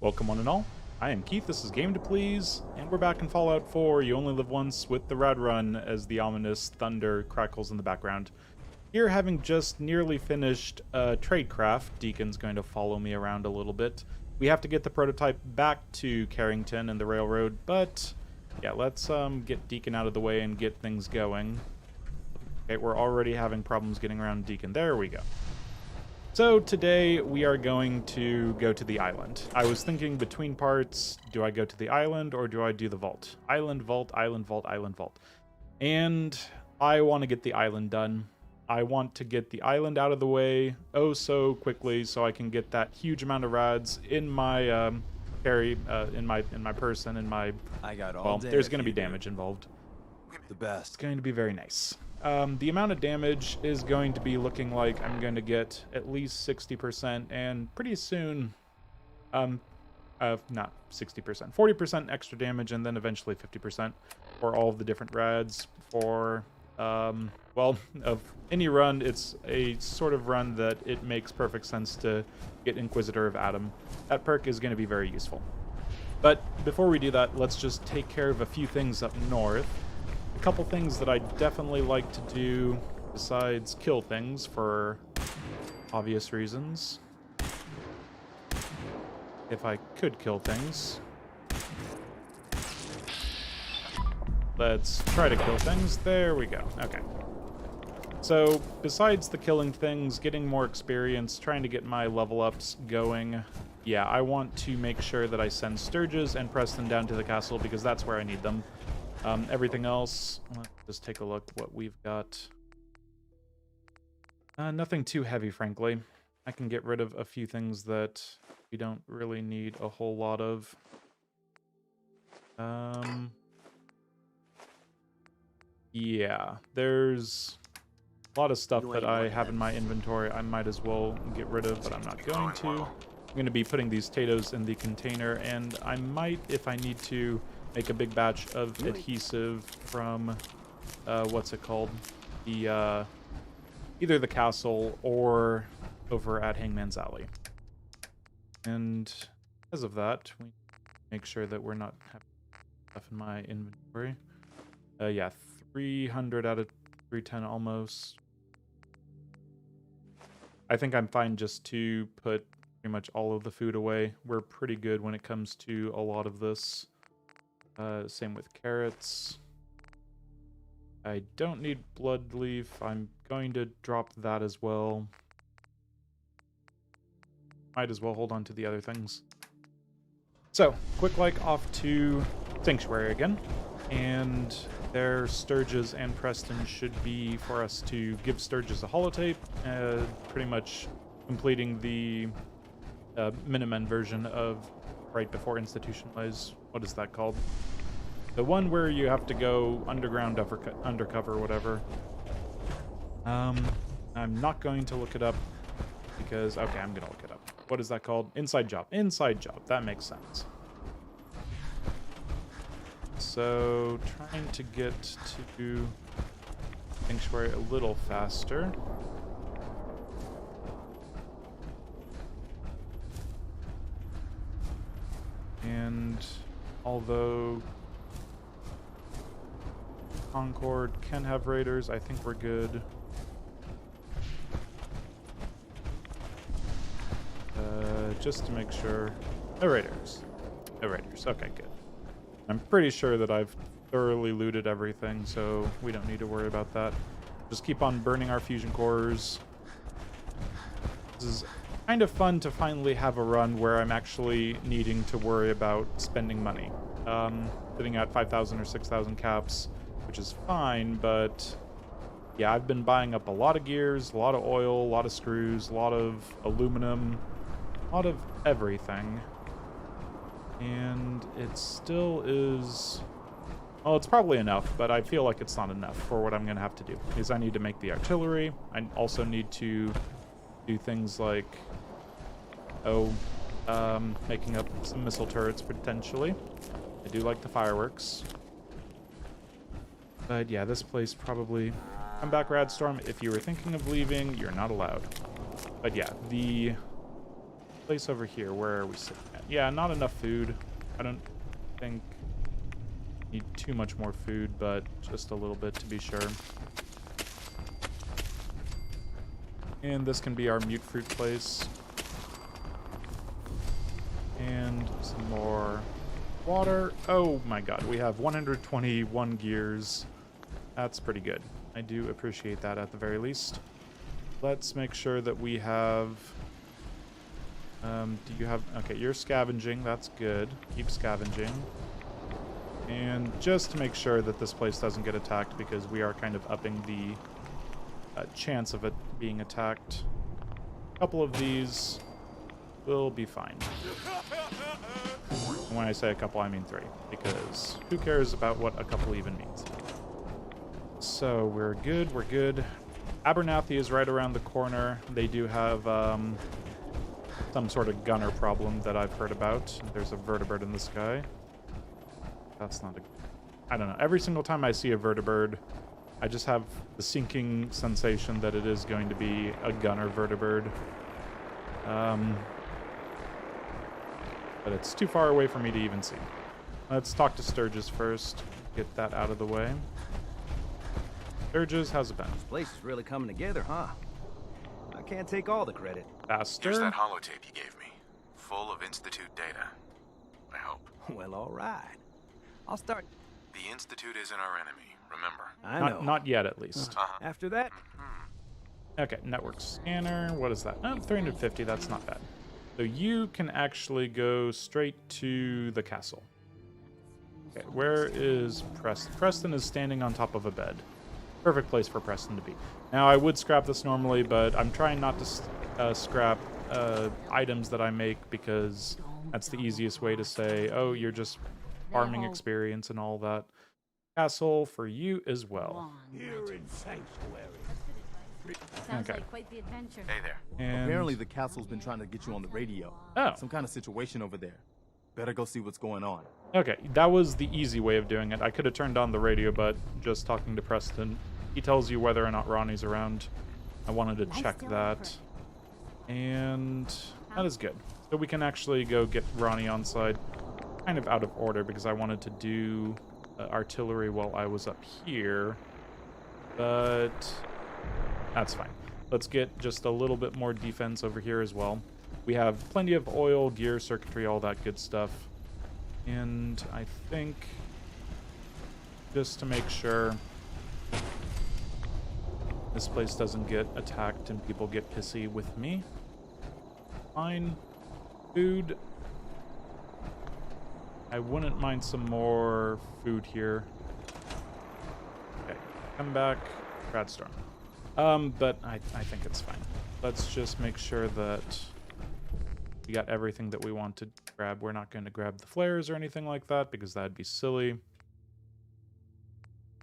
Welcome one and all. I am Keith, this is Game to Please, and we're back in Fallout 4, You Only Live Once, with the Rad Run as the ominous thunder crackles in the background. Here, having just nearly finished Tradecraft, Deacon's going to follow me around a little bit. We have to get the prototype back to Carrington and the railroad, but yeah, let's get Deacon out of the way and get things going. Okay, we're already having problems getting around Deacon. There we go. So today we are going to go to the island. I was thinking between parts, do I go to the island or do I do the vault? Island, vault, island, vault, island, vault. And I want to get the island done. I want to get the island out of the way oh so quickly so I can get that huge amount of rads in my carry, in my person, in my... I got all well, day there's if going to be you do. damage involved. The best. It's going to be very nice. The amount of damage is going to be looking like I'm going to get at least 60%, and pretty soon, not 60%, 40% extra damage, and then eventually 50% for all of the different rads. For, well, of any run, it's a sort of run that it makes perfect sense to get Inquisitor of Adam. That perk is going to be very useful. But before we do that, let's just take care of a few things up north. A couple things that I definitely like to do besides kill things for obvious reasons. If I could kill things. Let's try to kill things. There we go. Okay. So, besides the killing things, getting more experience, trying to get my level ups going, yeah, I want to make sure that I send Sturges and Preston down to the castle because that's where I need them. Everything else, let's just take a look what we've got. Nothing too heavy, frankly. I can get rid of a few things that we don't really need a whole lot of. Yeah, there's a lot of stuff that I have in my inventory I might as well get rid of, but I'm not going to. I'm going to be putting these potatoes in the container, and I might, if I need to, make a big batch of adhesive from, what's it called? The, either the castle or over at Hangman's Alley. And because of that, we make sure that we're not having stuff in my inventory. Yeah, 300 out of 310 almost. I think I'm fine just to put pretty much all of the food away. We're pretty good when it comes to a lot of this. Same with carrots. I don't need blood leaf. I'm going to drop that as well. Might as well hold on to the other things. So, quick like off to Sanctuary again. And there, Sturges and Preston should be for us to give Sturges a holotape. Pretty much completing the Minutemen version of right before Institutionalize. What is that called? The one where you have to go underground, undercover, whatever. I'm not going to look it up because, okay, I'm going to look it up. What is that called? Inside Job. Inside Job. That makes sense. So, trying to get to Sanctuary a little faster. And although Concord can have raiders, I think we're good. Just to make sure. No raiders. No raiders. Okay, good. I'm pretty sure that I've thoroughly looted everything, so we don't need to worry about that. Just keep on burning our fusion cores. This is kind of fun to finally have a run where I'm actually needing to worry about spending money. Sitting at 5,000 or 6,000 caps, which is fine, but yeah, I've been buying up a lot of gears, a lot of oil, a lot of screws, a lot of aluminum, a lot of everything. And it still is... well, it's probably enough, but I feel like it's not enough for what I'm going to have to do. Because I need to make the artillery. I also need to do things like... making up some missile turrets, potentially. I do like the fireworks. But yeah, this place probably... come back, Radstorm. If you were thinking of leaving, you're not allowed. But yeah, the place over here. Where are we sitting at? Yeah, not enough food. I don't think need too much more food, but just a little bit to be sure. And this can be our mute fruit place. And some more water. Oh my god, we have 121 gears. That's pretty good. I do appreciate that at the very least. Let's make sure that we have... do you have... Okay, you're scavenging. That's good. Keep scavenging. And just to make sure that this place doesn't get attacked, because we are kind of upping the chance of it being attacked. A couple of these will be fine. And when I say a couple, I mean 3, because who cares about what a couple even means? So we're good, we're good. Abernathy is right around the corner. They do have some sort of gunner problem that I've heard about. There's a vertibird in the sky. That's not a... I don't know. Every single time I see a vertibird, I just have the sinking sensation that it is going to be a gunner vertibird. But it's too far away for me to even see. Let's talk to Sturgis first. Get that out of the way. Sturgis, how's it been? This place is really coming together, huh? I can't take all the credit. Faster? Here's that holotape you gave me. Full of Institute data. I hope. Well, all right. I'll start... The Institute isn't our enemy, remember? I know. Not yet, at least. After that... Okay, network scanner. What is that? Oh, 350. That's not bad. So you can actually go straight to the castle. Okay, where is Preston? Preston is standing on top of a bed. Perfect place for Preston to be. Now, I would scrap this normally, but I'm trying not to scrap items that I make, because that's the easiest way to say, oh, you're just farming experience and all that. Castle for you as well. Here in Sanctuary. Sounds Okay. like quite the adventure. Hey there. And Apparently the castle's been trying to get you on the radio. Oh. Some kind of situation over there. Better go see what's going on. Okay, that was the easy way of doing it. I could have turned on the radio, but just talking to Preston, he tells you whether or not Ronnie's around. I wanted to check that. And that is good. So we can actually go get Ronnie on side. Kind of out of order, because I wanted to do artillery while I was up here. But that's fine. Let's get just a little bit more defense over here as well. We have plenty of oil, gear, circuitry, all that good stuff. And I think, just to make sure this place doesn't get attacked and people get pissy with me. Fine. Food. I wouldn't mind some more food here. Okay, come back. Radstorm. But I think it's fine. Let's just make sure that we got everything that we want to grab. We're not going to grab the flares or anything like that, because that'd be silly.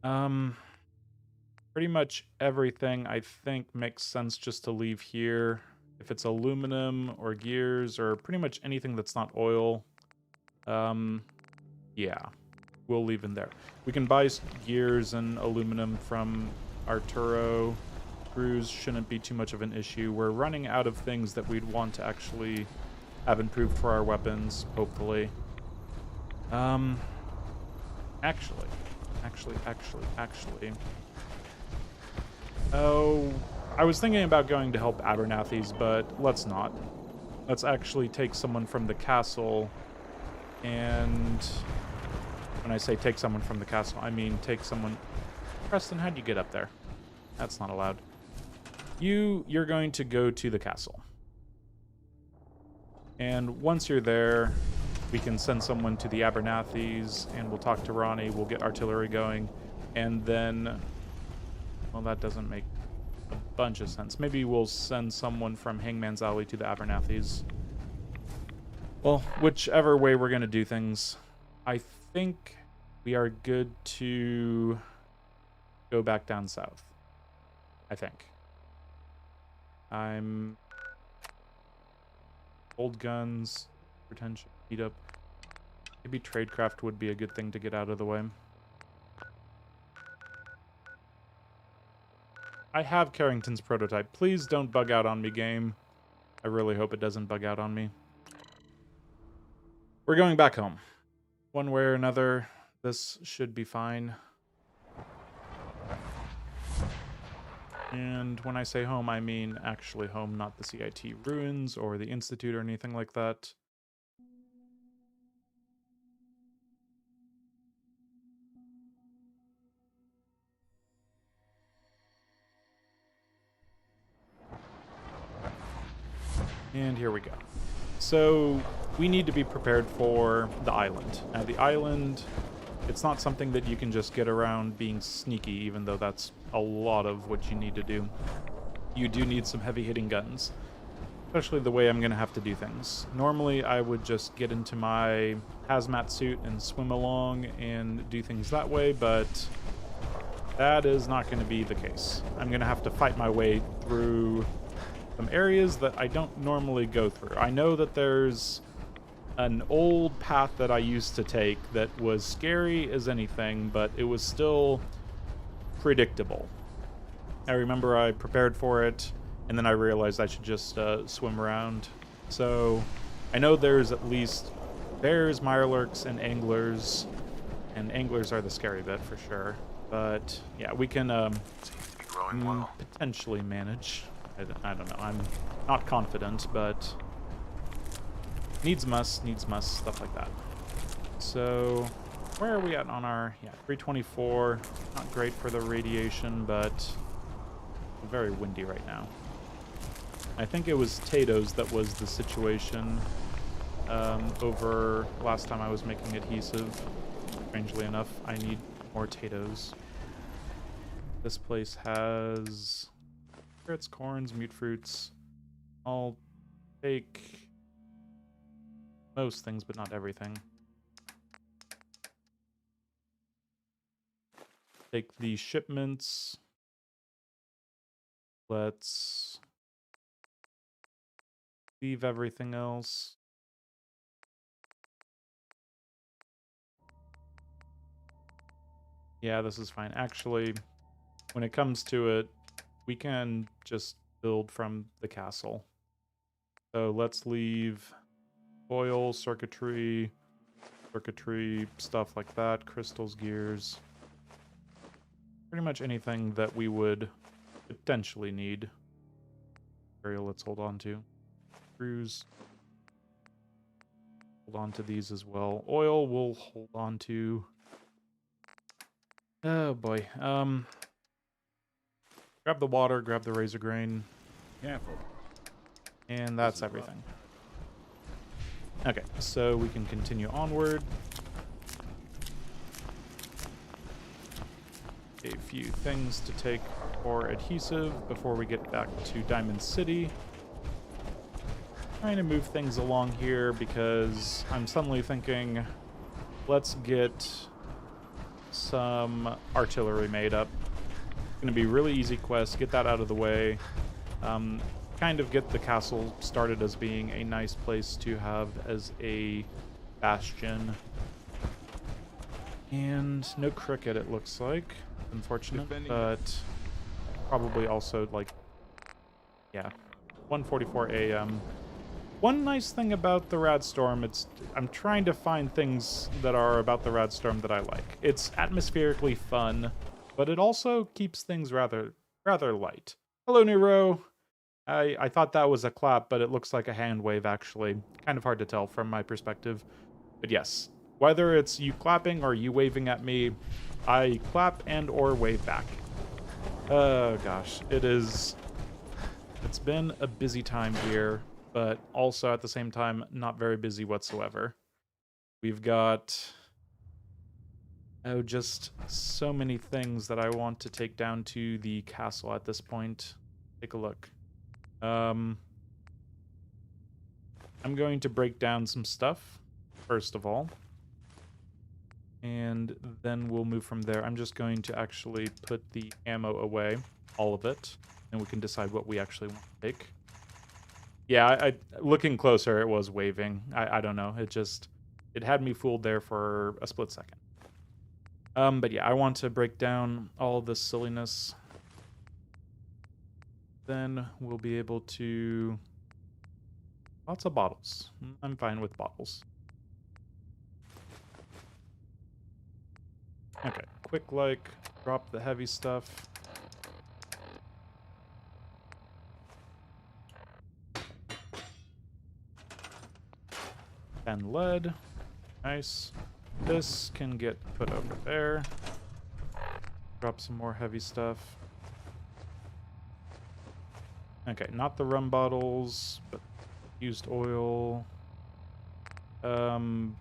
Pretty much everything I think makes sense just to leave here. If it's aluminum or gears or pretty much anything that's not oil, yeah, we'll leave in there. We can buy gears and aluminum from Arturo. Screws shouldn't be too much of an issue. We're running out of things that we'd want to actually have improved for our weapons, hopefully. Actually. Oh, I was thinking about going to help Abernathy's, but let's not. Let's actually take someone from the castle, and when I say take someone from the castle, I mean take someone... Preston, how'd you get up there? That's not allowed. You're going to go to the castle. And once you're there, we can send someone to the Abernathy's, and we'll talk to Ronnie, we'll get artillery going, and then... Well, that doesn't make a bunch of sense. Maybe we'll send someone from Hangman's Alley to the Abernathy's. Well, whichever way we're going to do things, I think we are good to go back down south. I think. Old guns, retention, heat up. Maybe tradecraft would be a good thing to get out of the way. I have Carrington's prototype. Please don't bug out on me, game. I really hope it doesn't bug out on me. We're going back home. One way or another, this should be fine. And when I say home, I mean actually home, not the CIT ruins or the Institute or anything like that. And here we go. So we need to be prepared for the island. Now the island, it's not something that you can just get around being sneaky, even though that's a lot of what you need to do. You do need some heavy hitting guns, especially the way I'm going to have to do things. Normally I would just get into my hazmat suit and swim along and do things that way, but that is not going to be the case. I'm going to have to fight my way through some areas that I don't normally go through. I know that there's an old path that I used to take that was scary as anything, but it was still predictable. I remember I prepared for it, and then I realized I should just swim around. So I know there's at least bears, mirelurks, and anglers are the scary bit for sure. But yeah, we can Seems to be growing well. potentially manage. I don't know. I'm not confident, but needs must, stuff like that. So where are we at on our, 324. Not great for the radiation, but very windy right now. I think it was Tato's that was the situation over last time I was making adhesive. Strangely enough, I need more Tato's. This place has carrots, corns, mute fruits. I'll take most things, but not everything. Take the shipments. Let's leave everything else. Yeah, this is fine. Actually, when it comes to it, we can just build from the castle. So let's leave oil, circuitry, stuff like that, crystals, gears. Pretty much anything that we would potentially need. Material, let's hold on to. Screws. Hold on to these as well. Oil, we'll hold on to. Oh boy. Grab the water, grab the razor grain. Careful. And that's everything. Okay, so we can continue onward. A few things to take for adhesive before we get back to Diamond City. Trying to move things along here because I'm suddenly thinking, let's get some artillery made up. It's going to be a really easy quest. Get that out of the way. Kind of get the castle started as being a nice place to have as a bastion. And no cricket, it looks like. Unfortunate, but probably also, like, yeah, 1:44 a.m. One nice thing about the Radstorm, I'm trying to find things that are about the Radstorm that I like. It's atmospherically fun, but it also keeps things rather light. Hello, Nero. I thought that was a clap, but it looks like a hand wave, actually. Kind of hard to tell from my perspective. But yes, whether it's you clapping or you waving at me, I clap and or wave back. Oh gosh, it's been a busy time here, but also at the same time, not very busy whatsoever. We've got, just so many things that I want to take down to the castle at this point. Take a look. I'm going to break down some stuff, first of all. And then we'll move from there. I'm just going to actually put the ammo away, all of it, and we can decide what we actually want to take. Yeah, looking closer, it was waving. I don't know. It had me fooled there for a split second. But yeah, I want to break down all this silliness. Then we'll be able to... Lots of bottles. I'm fine with bottles. Okay, quick like, drop the heavy stuff. And lead. Nice. This can get put over there. Drop some more heavy stuff. Okay, not the rum bottles, but used oil.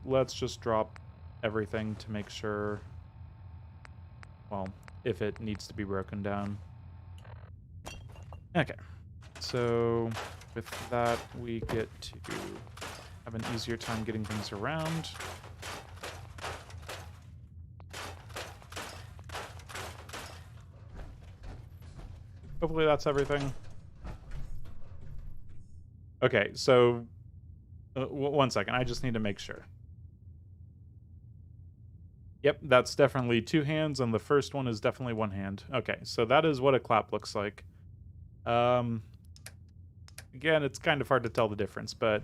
Let's just drop everything to make sure, well, if it needs to be broken down. Okay, so with that, we get to have an easier time getting things around. Hopefully that's everything. Okay, so one second, I just need to make sure. Yep, that's definitely 2 hands, and the first one is definitely 1 hand. Okay, so that is what a clap looks like. Again, it's kind of hard to tell the difference, but,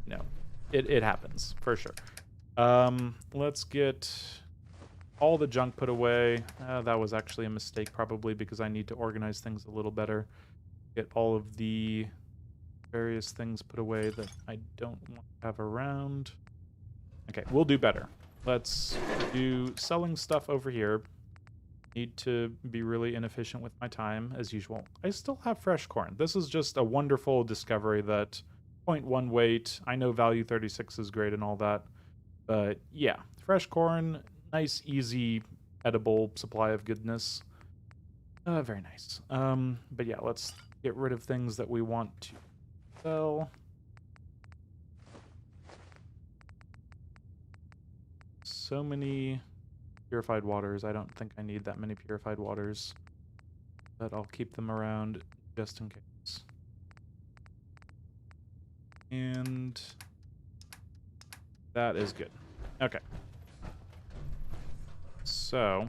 you know, it happens, for sure. Let's get all the junk put away. That was actually a mistake, probably, because I need to organize things a little better. Get all of the various things put away that I don't want to have around. Okay, we'll do better. Let's do selling stuff over here. Need to be really inefficient with my time, as usual. I still have fresh corn. This is just a wonderful discovery that 0.1 weight. I know value 36 is great and all that. But yeah, fresh corn, nice, easy, edible supply of goodness. Very nice. But yeah, let's get rid of things that we want to sell. So many purified waters. I don't think I need that many purified waters, but I'll keep them around just in case. And that is good. Okay. So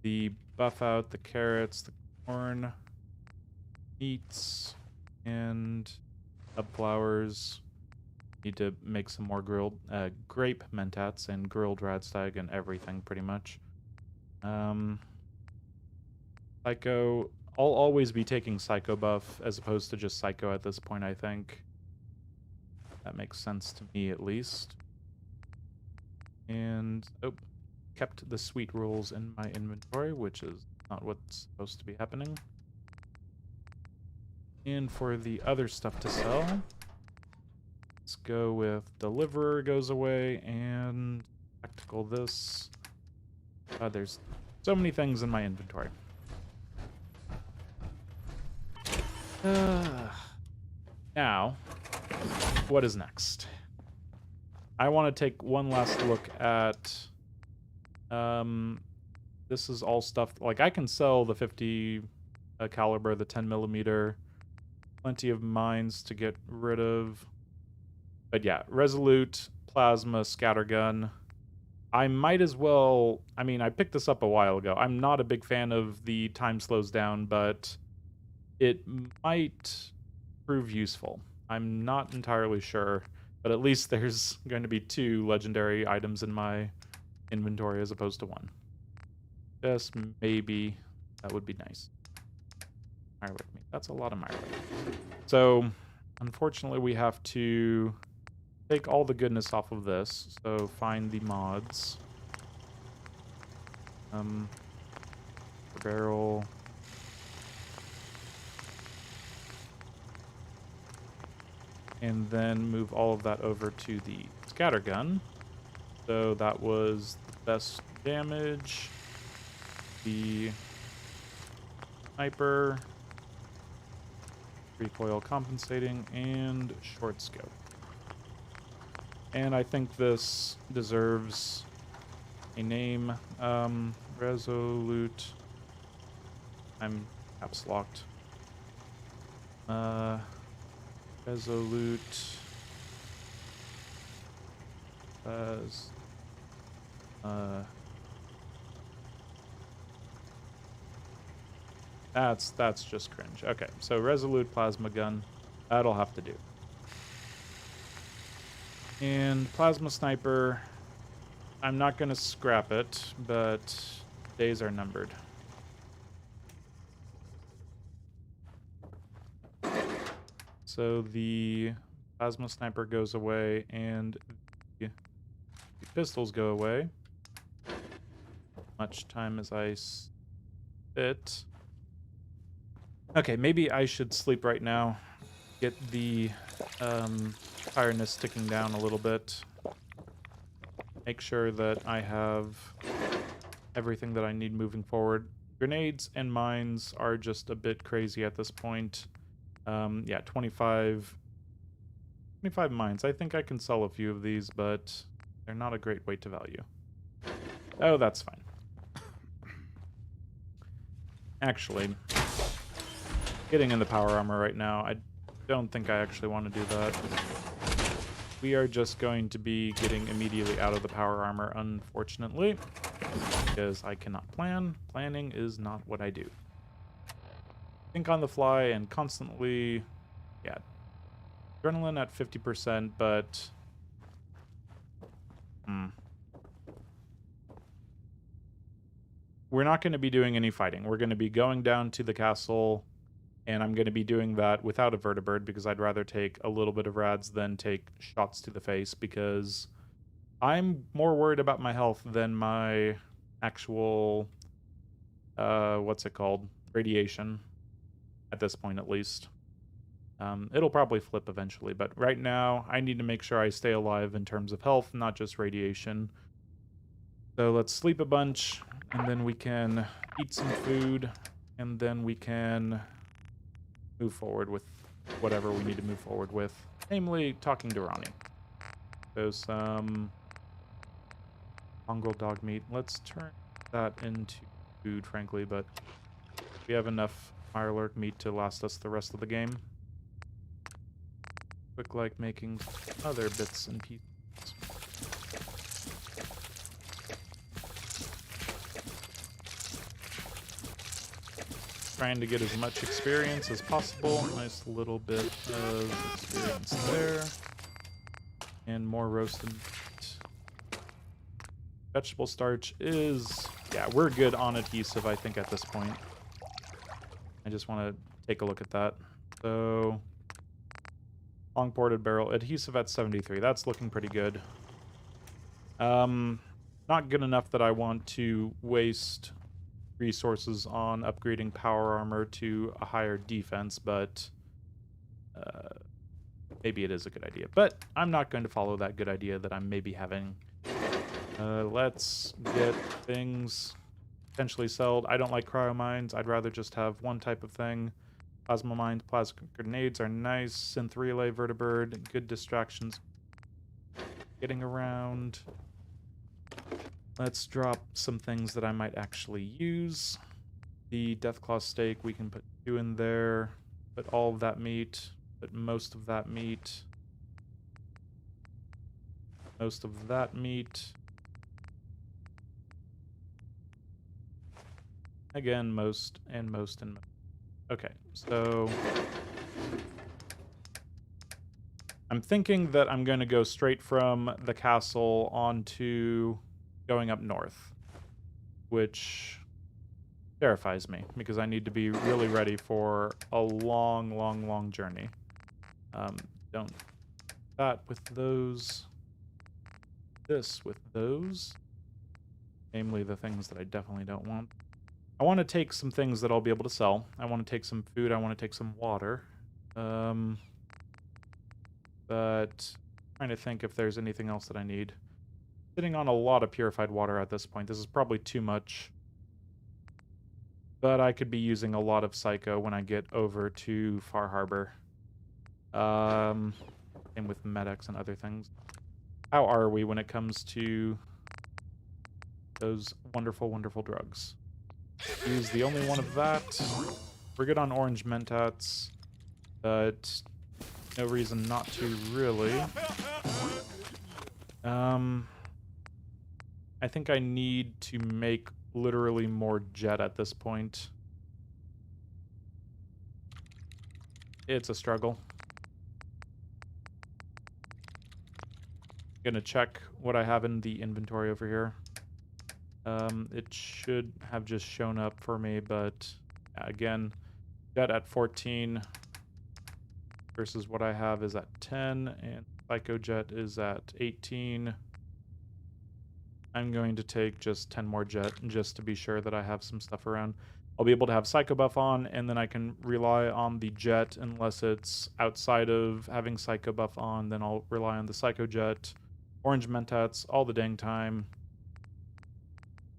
the buff out the carrots, the corn, meats, and flowers. Need to make some more grilled grape mentats and grilled radstag and everything pretty much. Psycho. I'll always be taking Psycho buff as opposed to just Psycho at this point, I think. That makes sense to me at least. And kept the sweet rolls in my inventory, which is not what's supposed to be happening. And for the other stuff to sell, let's go with Deliverer goes away and Tactical this. There's so many things in my inventory. Now, what is next? I want to take one last look at... this is all stuff... Like, I can sell the 50 caliber, the 10 millimeter. Plenty of mines to get rid of. But yeah, Resolute, Plasma, Scattergun. I might as well... I mean, I picked this up a while ago. I'm not a big fan of the time slows down, but it might prove useful. I'm not entirely sure, but at least there's going to be 2 legendary items in my inventory as opposed to 1. Just maybe that would be nice. Mirelurk meat. That's a lot of Mirelurk. So, unfortunately, we have to take all the goodness off of this. So, find the mods. Barrel. And then move all of that over to the scattergun. So that was the best damage. The sniper. Recoil compensating and short scope. And I think this deserves a name. Resolute. I'm caps locked. Resolute. As that's just cringe. Okay, so Resolute Plasma Gun. That'll have to do. And Plasma Sniper. I'm not going to scrap it, but days are numbered. So the plasma sniper goes away and the pistols go away. Much time as I spit. Okay, maybe I should sleep right now. Get the tiredness ticking down a little bit. Make sure that I have everything that I need moving forward. Grenades and mines are just a bit crazy at this point. Yeah, 25 mines. I think I can sell a few of these, but they're not a great weight to value. Oh, that's fine. Actually, getting in the power armor right now, I don't think I actually want to do that. We are just going to be getting immediately out of the power armor, unfortunately, because I cannot plan. Planning is not what I do. Think on the fly and constantly, yeah, adrenaline at 50%, but we're not going to be doing any fighting. We're going to be going down to the castle, and I'm going to be doing that without a vertibird because I'd rather take a little bit of rads than take shots to the face, because I'm more worried about my health than my actual, what's it called? Radiation, at this point at least. It'll probably flip eventually, but right now I need to make sure I stay alive in terms of health, not just radiation. So let's sleep a bunch, and then we can eat some food, and then we can move forward with whatever we need to move forward with, namely talking to Ronnie. So some mongrel dog meat. Let's turn that into food, frankly, but we have enough Mirelurk meat to last us the rest of the game. Quick like making other bits and pieces. Trying to get as much experience as possible. Nice little bit of experience there. And more roasted meat. Vegetable starch is... yeah, we're good on adhesive, I think, at this point. I just want to take a look at that. So... long ported barrel. Adhesive at 73. That's looking pretty good. Not good enough that I want to waste resources on upgrading power armor to a higher defense, but maybe it is a good idea. But I'm not going to follow that good idea that I'm maybe having. Let's get things potentially sold. I don't like cryo mines. I'd rather just have one type of thing. Plasma mines, plasma grenades are nice. Synth relay, vertibird, good distractions. Getting around. Let's drop some things that I might actually use. The Deathclaw steak, we can put 2 in there. Put all of that meat. Put most of that meat. Most of that meat. Again, most and most and most. Okay, so... I'm thinking that I'm going to go straight from the castle onto going up north, which terrifies me because I need to be really ready for a long, long, long journey. Don't that with those. This with those. Namely the things that I definitely don't want. I want to take some things that I'll be able to sell. I want to take some food. I want to take some water. But trying to think if there's anything else that I need. Sitting on a lot of purified water at this point. This is probably too much. But I could be using a lot of Psycho when I get over to Far Harbor. Same with Med-X and other things. How are we when it comes to those wonderful, wonderful drugs? Use the only one of that. We're good on orange mentats, but no reason not to really. I think I need to make literally more jet at this point. It's a struggle. gonna check what I have in the inventory over here. It should have just shown up for me, but again, jet at 14 versus what I have is at 10, and Psychojet is at 18. I'm going to take just 10 more jet just to be sure that I have some stuff around. I'll be able to have Psycho Buff on, and then I can rely on the jet unless it's outside of having Psycho Buff on. Then I'll rely on the Psycho Jet, Orange Mentats all the dang time.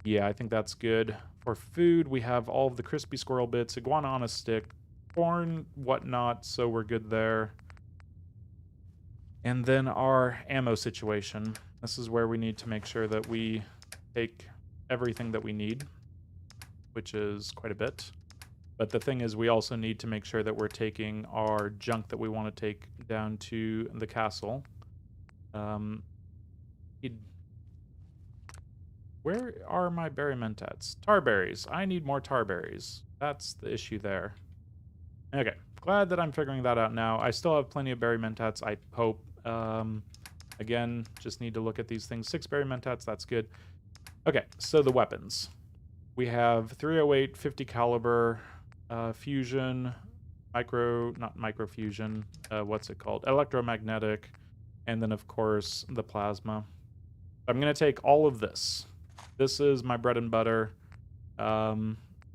Yeah, I think that's good. For food, we have all of the crispy squirrel bits, iguana on a stick, corn, whatnot, so we're good there. And then our ammo situation. This is where we need to make sure that we take everything that we need, which is quite a bit. But the thing is, we also need to make sure that we're taking our junk that we want to take down to the castle. Where are my berry mentats? Tar berries. I need more tar berries. That's the issue there. Okay, glad that I'm figuring that out now. I still have plenty of berry mentats, I hope. Again, just need to look at these things. 6 berry mentats, that's good. Okay, so the weapons. We have 308, 50 caliber, fusion, not microfusion, what's it called? Electromagnetic, and then of course the plasma. I'm gonna take all of this. This is my bread and butter.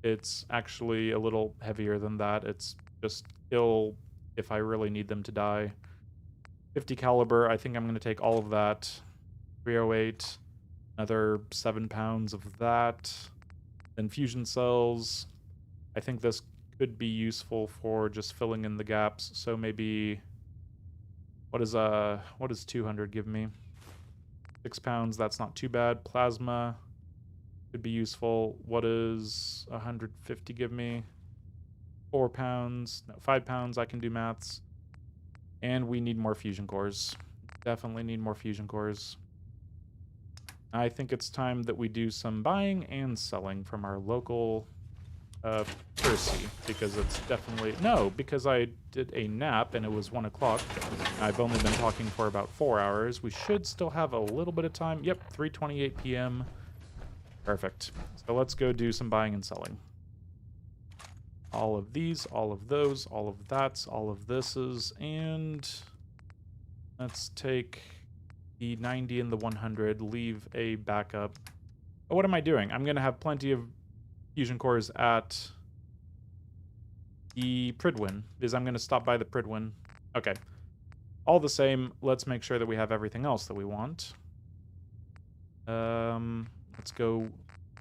It's actually a little heavier than that. It's just kill if I really need them to die. 50 caliber, I think I'm going to take all of that. 308, another 7 pounds of that. Then fusion cells. I think this could be useful for just filling in the gaps. So maybe, what does 200 give me? 6 pounds, that's not too bad. Plasma could be useful. What does 150 give me? 4 pounds, no, 5 pounds, I can do maths. And we need more fusion cores. Definitely need more fusion cores. I think it's time that we do some buying and selling from our local Percy, because it's definitely... No, because I did a nap and it was 1 o'clock. I've only been talking for about 4 hours. We should still have a little bit of time. Yep, 3:28 p.m. Perfect. So let's go do some buying and selling. All of these, all of those, all of that's, all of thises, and let's take the 90 and the 100, leave a backup. Oh, what am I doing? I'm going to have plenty of fusion cores at the Pridwin, because I'm going to stop by the Pridwin. Okay. All the same, let's make sure that we have everything else that we want. Let's go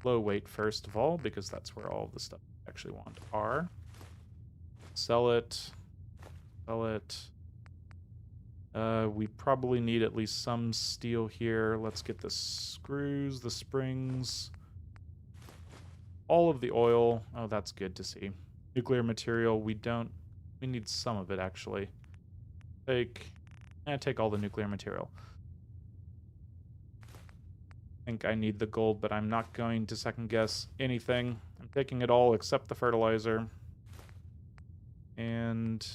low weight first of all, because that's where all the stuff we actually want are. Sell it. Sell it. We probably need at least some steel here. Let's get the screws, the springs, all of the oil. Oh, that's good to see. Nuclear material, we need some of it actually. Take all the nuclear material. I think I need the gold, but I'm not going to second guess anything. I'm taking it all except the fertilizer. And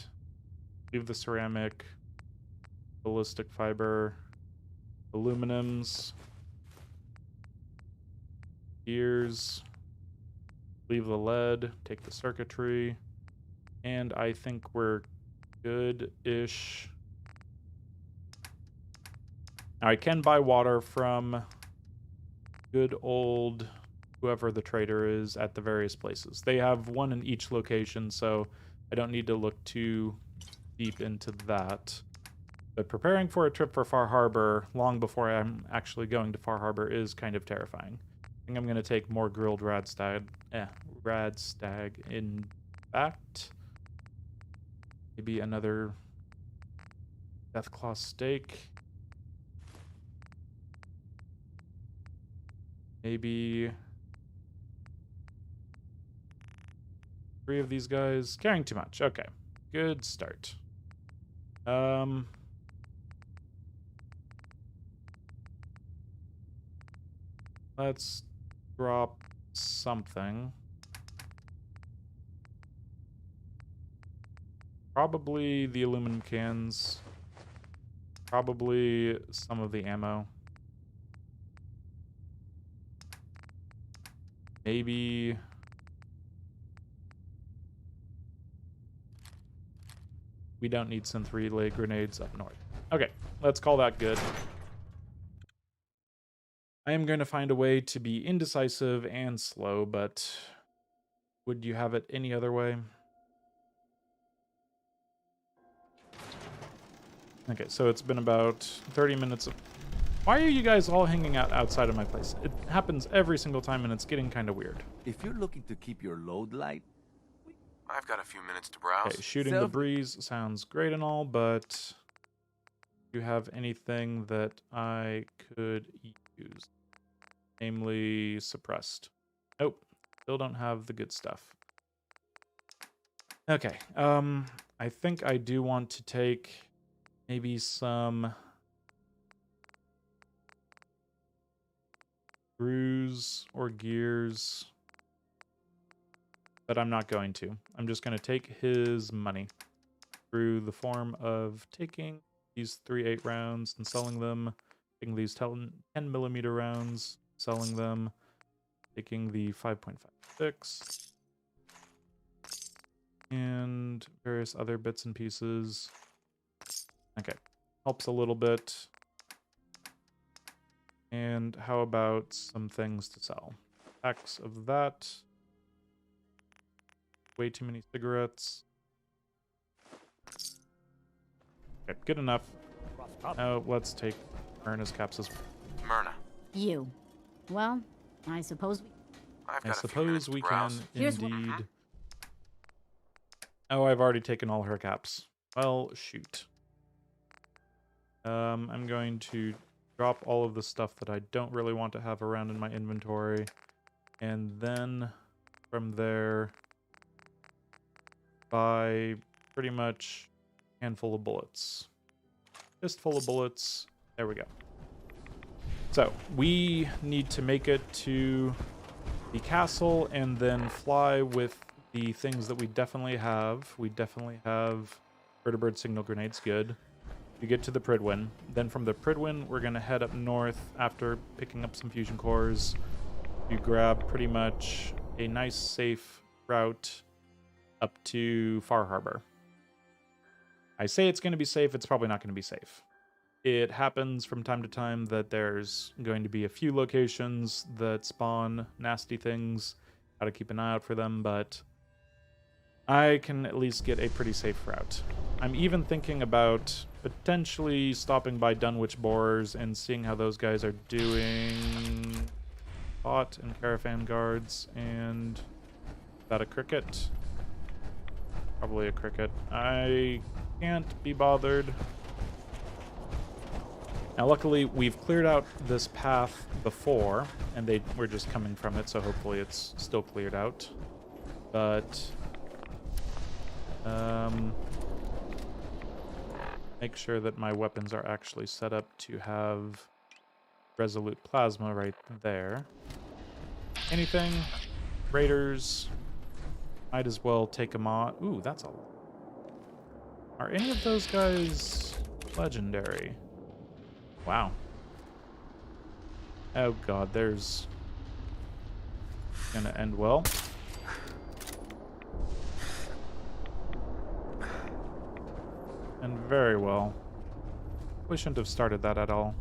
leave the ceramic, ballistic fiber, aluminums, gears, leave the lead, take the circuitry, and I think we're good-ish. Now I can buy water from good old whoever the trader is at the various places. They have one in each location, so I don't need to look too deep into that. But preparing for a trip for Far Harbor long before I'm actually going to Far Harbor is kind of terrifying. I think I'm going to take more grilled radstag. In fact, maybe another Deathclaw steak. Maybe 3 of these guys. Carrying too much. Okay. Good start. Let's drop something. Probably the aluminum cans. Probably some of the ammo. Maybe... We don't need synth relay grenades up north. Okay, let's call that good. I am going to find a way to be indecisive and slow, but would you have it any other way? Okay, so it's been about 30 minutes of... Why are you guys all hanging out outside of my place? It happens every single time, and it's getting kind of weird. If you're looking to keep your load light, I've got a few minutes to browse. Okay, shooting the breeze sounds great and all, but do you have anything that I could use? Namely, suppressed. Nope, still don't have the good stuff. Okay, I think I do want to take maybe some screws or gears, but I'm not going to. I'm just going to take his money through the form of taking these 3.8 rounds and selling them, taking these 10 millimeter rounds, selling them, taking the 5.56, and various other bits and pieces. Okay, helps a little bit. And how about some things to sell? Packs of that. Way too many cigarettes. Okay, good enough. Now let's take Myrna's caps as well. Myrna, You. Well, I suppose we... I've I got a few minutes suppose to we can browse. Here's what I indeed. have. Oh, I've already taken all her caps. Well, shoot. I'm going to drop all of the stuff that I don't really want to have around in my inventory. And then from there, buy pretty much a handful of bullets. Fistful of bullets. There we go. So, we need to make it to the castle and then fly with the things that we definitely have. We definitely have vertibird signal grenades, good. We get to the Pridwin. Then from the Pridwin, we're going to head up north after picking up some fusion cores to grab pretty much a nice, safe route up to Far Harbor. I say it's going to be safe, it's probably not going to be safe. It happens from time to time that there's going to be a few locations that spawn nasty things. Gotta keep an eye out for them, but I can at least get a pretty safe route. I'm even thinking about potentially stopping by Dunwich Borers and seeing how those guys are doing. Bot and caravan guards, and is that a cricket? Probably a cricket. I can't be bothered. Now, luckily, we've cleared out this path before, and they were just coming from it, so hopefully it's still cleared out. But make sure that my weapons are actually set up to have resolute plasma right there. Anything? Raiders. Might as well take them on. Ooh, that's a... Are any of those guys legendary? Wow. Oh god, there's... Gonna end well. And very well. We shouldn't have started that at all.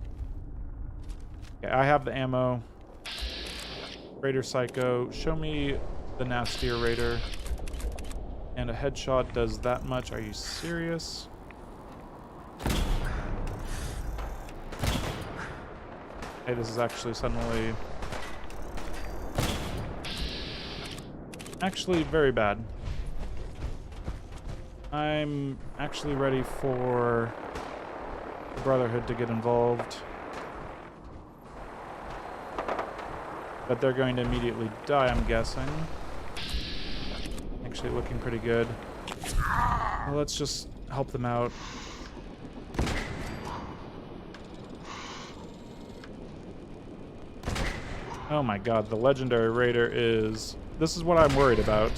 Okay, I have the ammo. Raider Psycho. Show me the nastier Raider. And a headshot does that much. Are you serious? Hey, this is actually suddenly... Actually very bad. I'm actually ready for the Brotherhood to get involved. But they're going to immediately die, I'm guessing. Actually looking pretty good. Well, let's just help them out. Oh my god, the legendary raider is... This is what I'm worried about.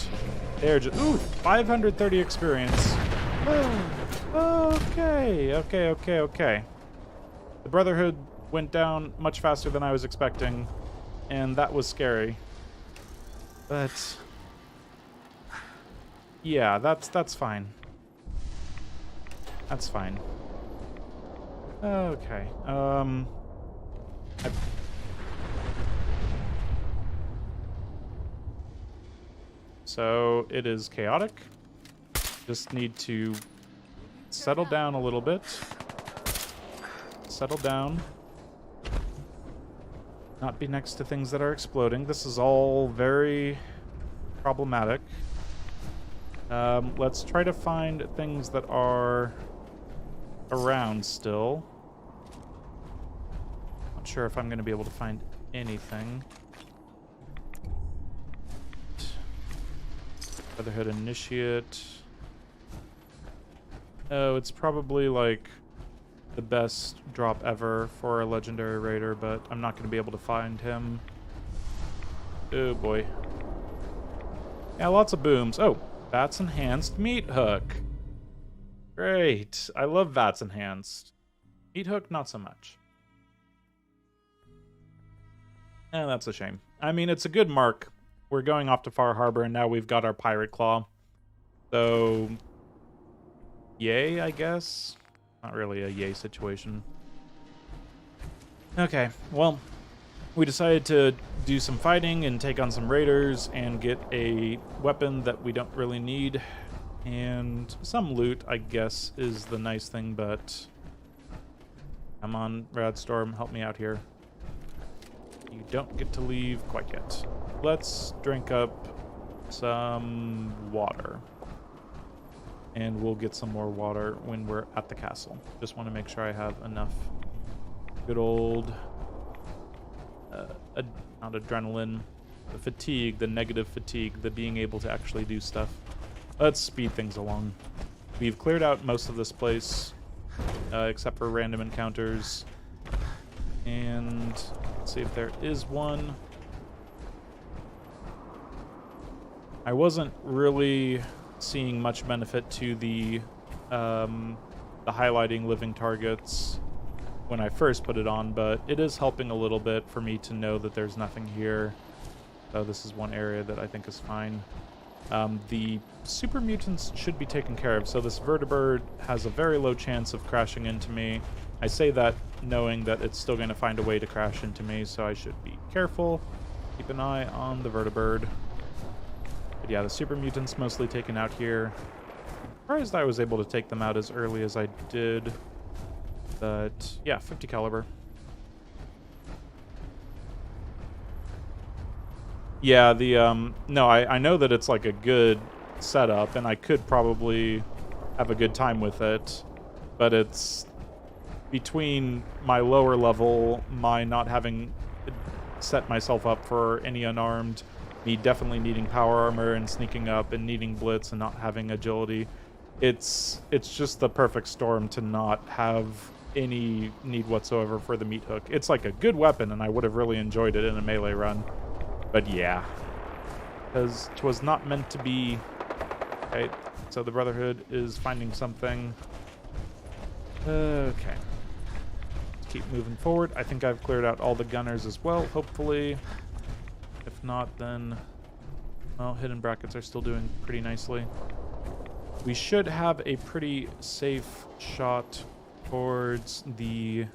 They're just... Ooh, 530 experience. Oh, okay. The Brotherhood went down much faster than I was expecting, and that was scary. But yeah, that's fine. That's fine. Okay. So it is chaotic. Just need to settle down a little bit. Settle down. Not be next to things that are exploding. This is all very problematic. Let's try to find things that are around still. Not sure if I'm going to be able to find anything. Brotherhood Initiate. Oh, it's probably like the best drop ever for a legendary raider, but I'm not going to be able to find him. Oh boy. Yeah, lots of booms. Oh, VATS Enhanced Meat Hook. Great. I love VATS Enhanced. Meat Hook, not so much. Eh, that's a shame. I mean, it's a good mark. We're going off to Far Harbor, and now we've got our Pirate Claw. So, yay, I guess? Not really a yay situation. Okay, well, we decided to do some fighting and take on some raiders and get a weapon that we don't really need. And some loot, I guess, is the nice thing, but come on, Radstorm, help me out here. You don't get to leave quite yet. Let's drink up some water. And we'll get some more water when we're at the castle. Just want to make sure I have enough good old, not adrenaline, the fatigue, the negative fatigue, the being able to actually do stuff. Let's speed things along. We've cleared out most of this place, except for random encounters. And let's see if there is one. I wasn't really seeing much benefit to the highlighting living targets when I first put it on, but it is helping a little bit for me to know that there's nothing here. So this is one area that I think is fine. The super mutants should be taken care of, so this vertibird has a very low chance of crashing into me. I say that knowing that it's still going to find a way to crash into me, so I should be careful. Keep an eye on the vertibird. But yeah, the super mutants mostly taken out here. Surprised I was able to take them out as early as I did. But yeah, 50 caliber. Yeah, the no, I know that it's like a good setup, and I could probably have a good time with it, but it's between my lower level, my not having set myself up for any unarmed, me definitely needing power armor and sneaking up, and needing blitz and not having agility. It's just the perfect storm to not have any need whatsoever for the meat hook. It's like a good weapon, and I would have really enjoyed it in a melee run. But yeah, because 'twas not meant to be. Okay, so the Brotherhood is finding something. Okay. Let's keep moving forward. I think I've cleared out all the gunners as well, hopefully. If not, then, well, hidden brackets are still doing pretty nicely. We should have a pretty safe shot towards the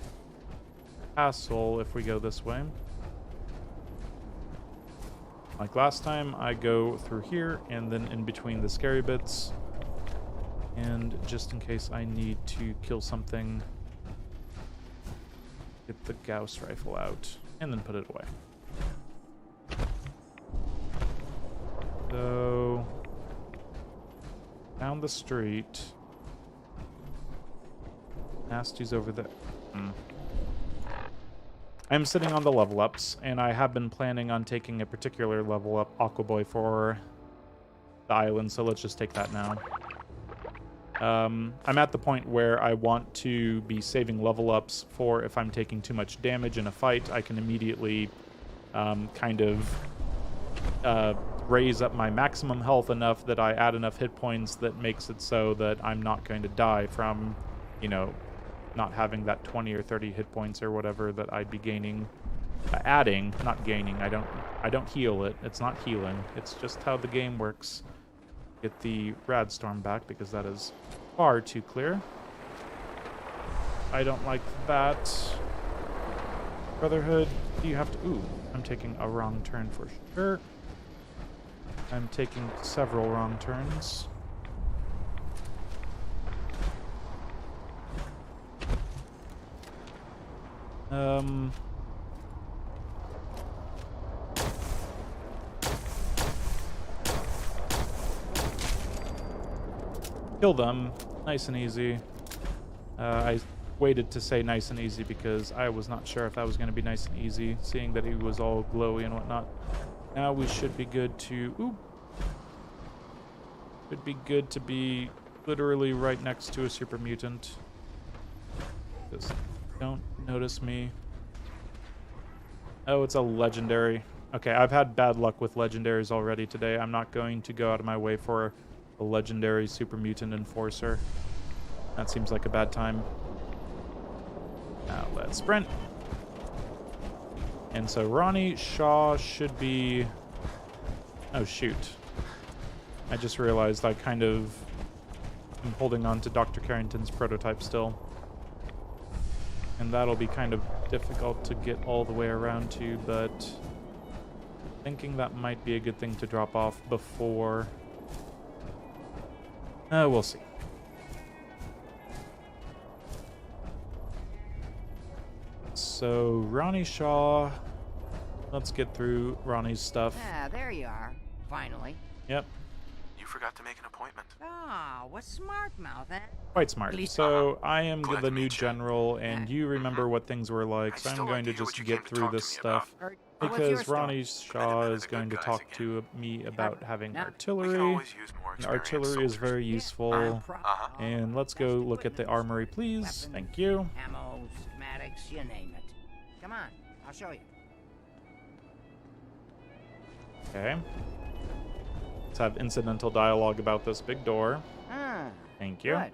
castle if we go this way. Like last time, I go through here and then in between the scary bits. And just in case I need to kill something, get the Gauss rifle out and then put it away. So, down the street. Nasty's over there. I'm sitting on the level ups, and I have been planning on taking a particular level up Aquaboy for the island, so let's just take that now. I'm at the point where I want to be saving level ups for if I'm taking too much damage in a fight, I can immediately kind of raise up my maximum health enough that I add enough hit points that makes it so that I'm not going to die from, you know, not having that 20 or 30 hit points or whatever that I'd be gaining, adding, not gaining. I don't heal it. It's not healing. It's just how the game works. Get the Radstorm back because that is far too clear. I don't like that. Brotherhood, do you have to... Ooh, I'm taking a wrong turn for sure. I'm taking several wrong turns. Kill them. Nice and easy. I waited to say nice and easy because I was not sure if that was going to be nice and easy, seeing that he was all glowy and whatnot. Now we should be good to... Ooh. Should be good to be literally right next to a super mutant. Just don't notice me. Oh, it's a legendary. Okay, I've had bad luck with legendaries already today. I'm not going to go out of my way for a legendary super mutant enforcer. That seems like a bad time. Now let's sprint. And so Ronnie Shaw should be... Oh, shoot. I just realized I kind of am holding on to Dr. Carrington's prototype still. And that'll be kind of difficult to get all the way around to, but thinking that might be a good thing to drop off before... we'll see. So, Ronnie Shaw. Let's get through Ronnie's stuff. Ah, there you are. Finally. Yep. You forgot to make an appointment. Ah, what smart mouth, eh? Quite smart. So, I am Glad the to new meet you. general, and you remember what things were like, I so I'm still going like to to hear just what you get came to through talk to this me about. stuff. What's your Because story? Ronnie Shaw met is the going good to guys talk to me about having Now, We can artillery. always use more And experienced artillery is soldiers. very useful. Uh-huh. And let's go look at the armory, please. Thank you. Ammo, schematics, you name it. Come on, I'll show you. Okay. Let's have incidental dialogue about this big door. Ah, Thank you. good.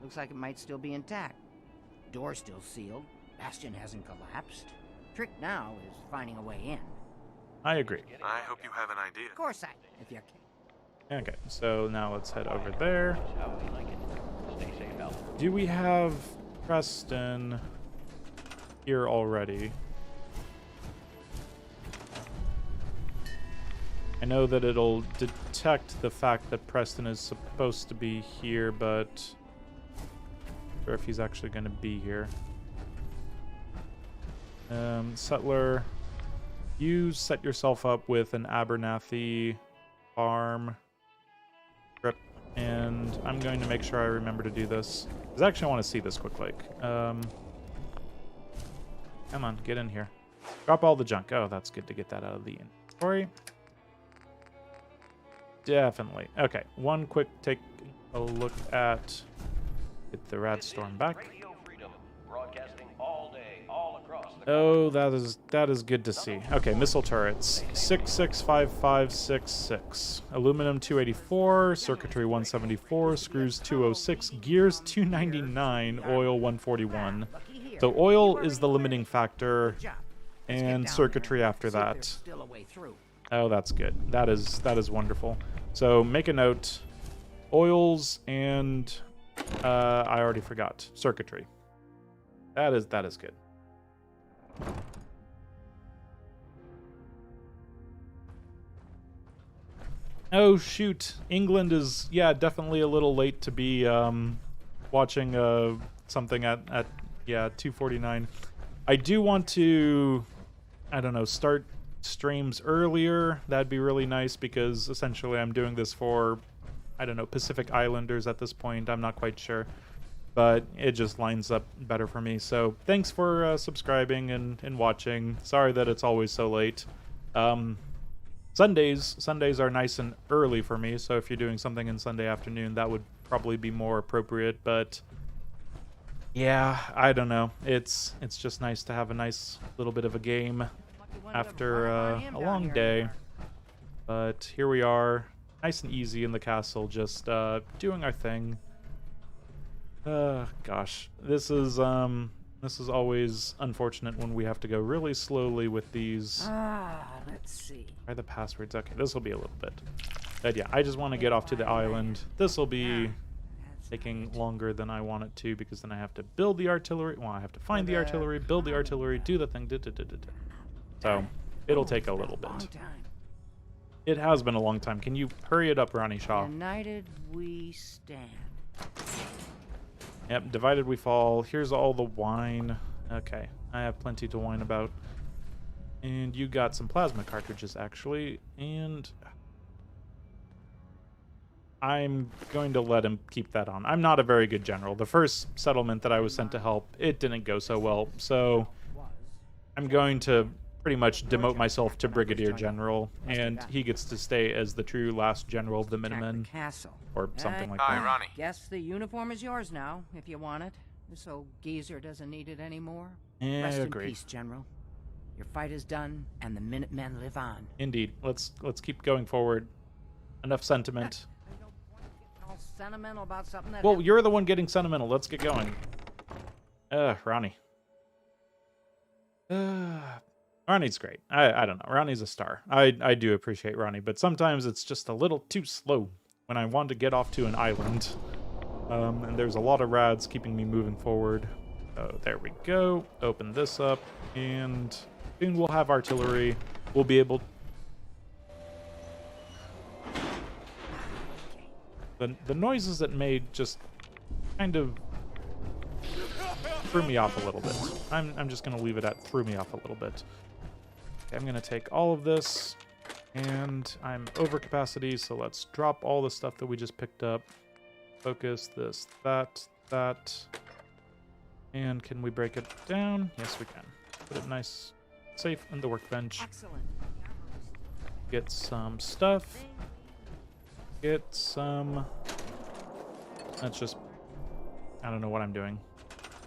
Looks like it might still be intact. Door's still sealed. Bastion hasn't collapsed. Trick now is finding a way in. I agree. I hope you have an idea. Of course if you can. Okay, so now let's head over there. Do we have Preston here already? I know that it'll detect the fact that Preston is supposed to be here, but I'm not sure if he's actually going to be here. Settler, you set yourself up with an Abernathy farm trip, and I'm going to make sure I remember to do this. Because I actually want to see this quick. Come on, get in here. Drop all the junk. Oh, that's good to get that out of the inventory. Definitely. Okay, one quick take a look at... Get the Radstorm back. Oh, that is good to see. Okay, missile turrets. 665566. Aluminum 284, circuitry 174, screws 206, gears 299, oil 141. So oil is the limiting factor, and circuitry after that. Still a way through. Oh, that's good. That is wonderful. So make a note. Oils and I already forgot. Circuitry. That is good. Oh shoot. England is definitely a little late to be watching something at 2:49. I do want to start streams earlier. That'd be really nice because essentially I'm doing this for Pacific Islanders at this point. I'm not quite sure, but it just lines up better for me. So thanks for subscribing and watching. Sorry that it's always so late. Sundays are nice and early for me, so if you're doing something in Sunday afternoon, that would probably be more appropriate, but yeah, I don't know. It's just nice to have a nice little bit of a game after a long day. But here we are, nice and easy in the castle, just doing our thing. Gosh, this is always unfortunate when we have to go really slowly with these. Let's see. Try the passwords. Okay, this will be a little bit. But yeah, I just want to get off to the island. This will be taking longer than I want it to because then I have to build the artillery. Well, I have to find the artillery, build the artillery, do the thing. So it'll take a little bit. Long time. It has been a long time. Can you hurry it up, Ronnie Shaw? United we stand. Yep, divided we fall. Here's all the wine. Okay, I have plenty to whine about. And you got some plasma cartridges, actually. And I'm going to let him keep that on. I'm not a very good general. The first settlement that I was sent to help, it didn't go so well. So I'm going to pretty much demote myself to Brigadier General. And he gets to stay as the true last general of the Minutemen. Castle. Or something like Hi, that. Ronnie. Guess the uniform is yours now, if you want it. This old geezer doesn't need it anymore. Yeah, Rest I in agree. peace, General. Your fight is done, and the Minutemen live on. Indeed. Let's keep going forward. Enough sentiment. There's no point in getting all sentimental about something that Well, happened. you're the one getting sentimental. Let's get going. Ronnie. Ronnie's great. I don't know. Ronnie's a star. I do appreciate Ronnie, but sometimes it's just a little too slow when I want to get off to an island. And there's a lot of rads keeping me moving forward. Oh, there we go. Open this up, and soon we'll have artillery. We'll be able... The noises it made just kind of threw me off a little bit. I'm just going to leave it at threw me off a little bit. Okay, I'm going to take all of this, and I'm over capacity, so let's drop all the stuff that we just picked up. Focus, this, that. And can we break it down? Yes, we can. Put it nice, safe in the workbench. Excellent. Get some stuff. Get some... That's just... I don't know what I'm doing.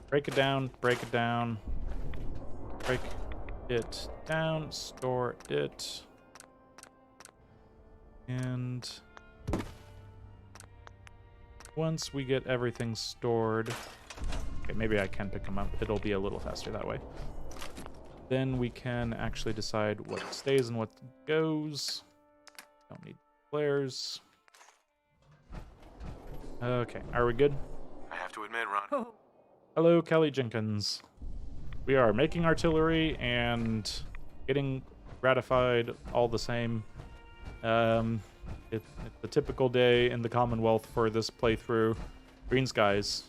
Break it down, break it down. Break it down, store it. And... once we get everything stored... Okay, maybe I can pick them up. It'll be a little faster that way. Then we can actually decide what stays and what goes. Don't need flares. Okay, are we good? I have to admit, Ron. Hello, Kelly Jenkins. We are making artillery and getting ratified all the same. It's a typical day in the Commonwealth for this playthrough. Green skies.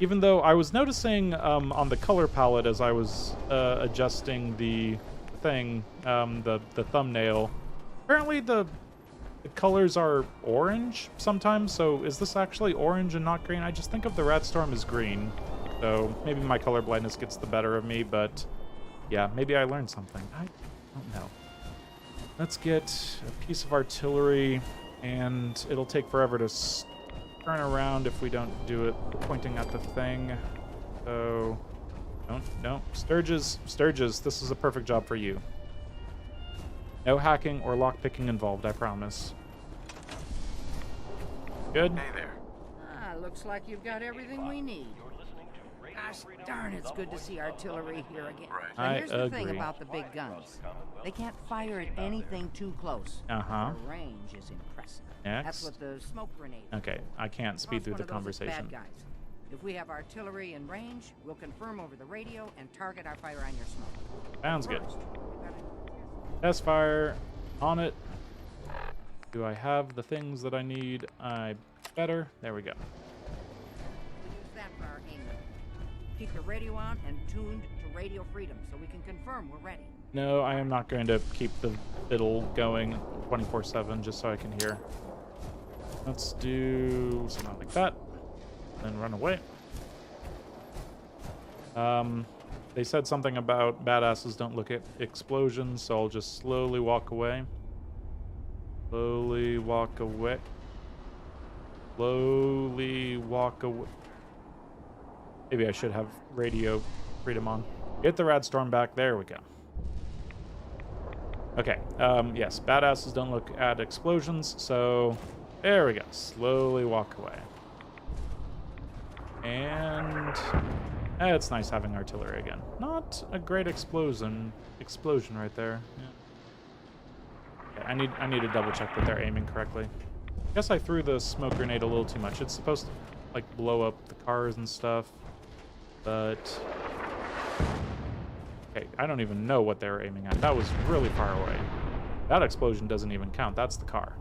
Even though I was noticing on the color palette as I was adjusting the thing, the thumbnail, apparently the colors are orange sometimes, so is this actually orange and not green? I just think of the Radstorm as green, so maybe my color blindness gets the better of me, but yeah, maybe I learned something. I don't know. Let's get a piece of artillery, and it'll take forever to turn around if we don't do it pointing at the thing. So, don't. Sturges, this is a perfect job for you. No hacking or lockpicking involved, I promise. Good? Hey there. Looks like you've got everything we need. Gosh darn, it's good to see artillery here again. Right. Now, here's the thing agree. about the big guns. They can't fire at anything too close. Uh-huh. The range is impressive. Next. That's what the smoke grenade is. Okay, I can't speed through the conversation. Bad guys. If we have artillery in range, we'll confirm over the radio and target our fire on your smoke. Sounds good. First, we gotta- Test fire on it. Do I have the things that I need? I better. There we go. We use that for our aim. Keep the radio on and tuned to radio freedom so we can confirm we're ready. No, I am not going to keep the fiddle going 24/7 just so I can hear. Let's do something like that. Then run away. They said something about badasses don't look at explosions, so I'll just slowly walk away. Slowly walk away. Slowly walk away. Maybe I should have radio freedom on. Get the Radstorm back. There we go. Okay. Yes, badasses don't look at explosions, so there we go. Slowly walk away. And it's nice having artillery again. Not a great explosion right there. Yeah. Okay, I need to double check that they're aiming correctly. I guess I threw the smoke grenade a little too much. It's supposed to like blow up the cars and stuff, but okay, I don't even know what they were aiming at. That was really far away. That explosion doesn't even count. That's the car.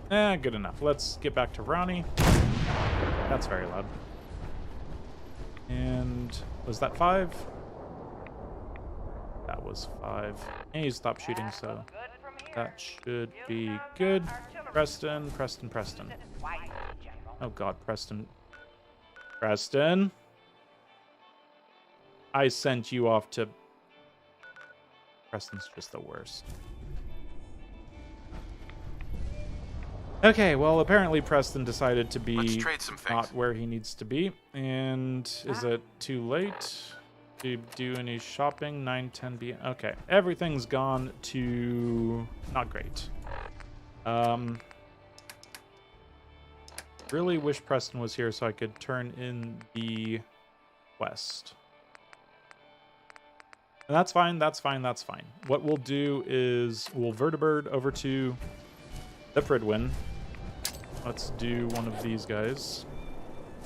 Good enough. Let's get back to Ronnie. That's very loud. And was that 5? That was 5. And he stopped shooting, so that should be good. Preston. Oh god, Preston. Preston. I sent you off to... Preston's just the worst. Okay, well, apparently Preston decided to be not where he needs to be. And is it too late to do any shopping? 9:10 p.m. Okay, everything's gone to not great. Really wish Preston was here so I could turn in the quest. And that's fine, that's fine, that's fine. What we'll do is we'll vertibird over to the Pridwin. Let's do one of these guys.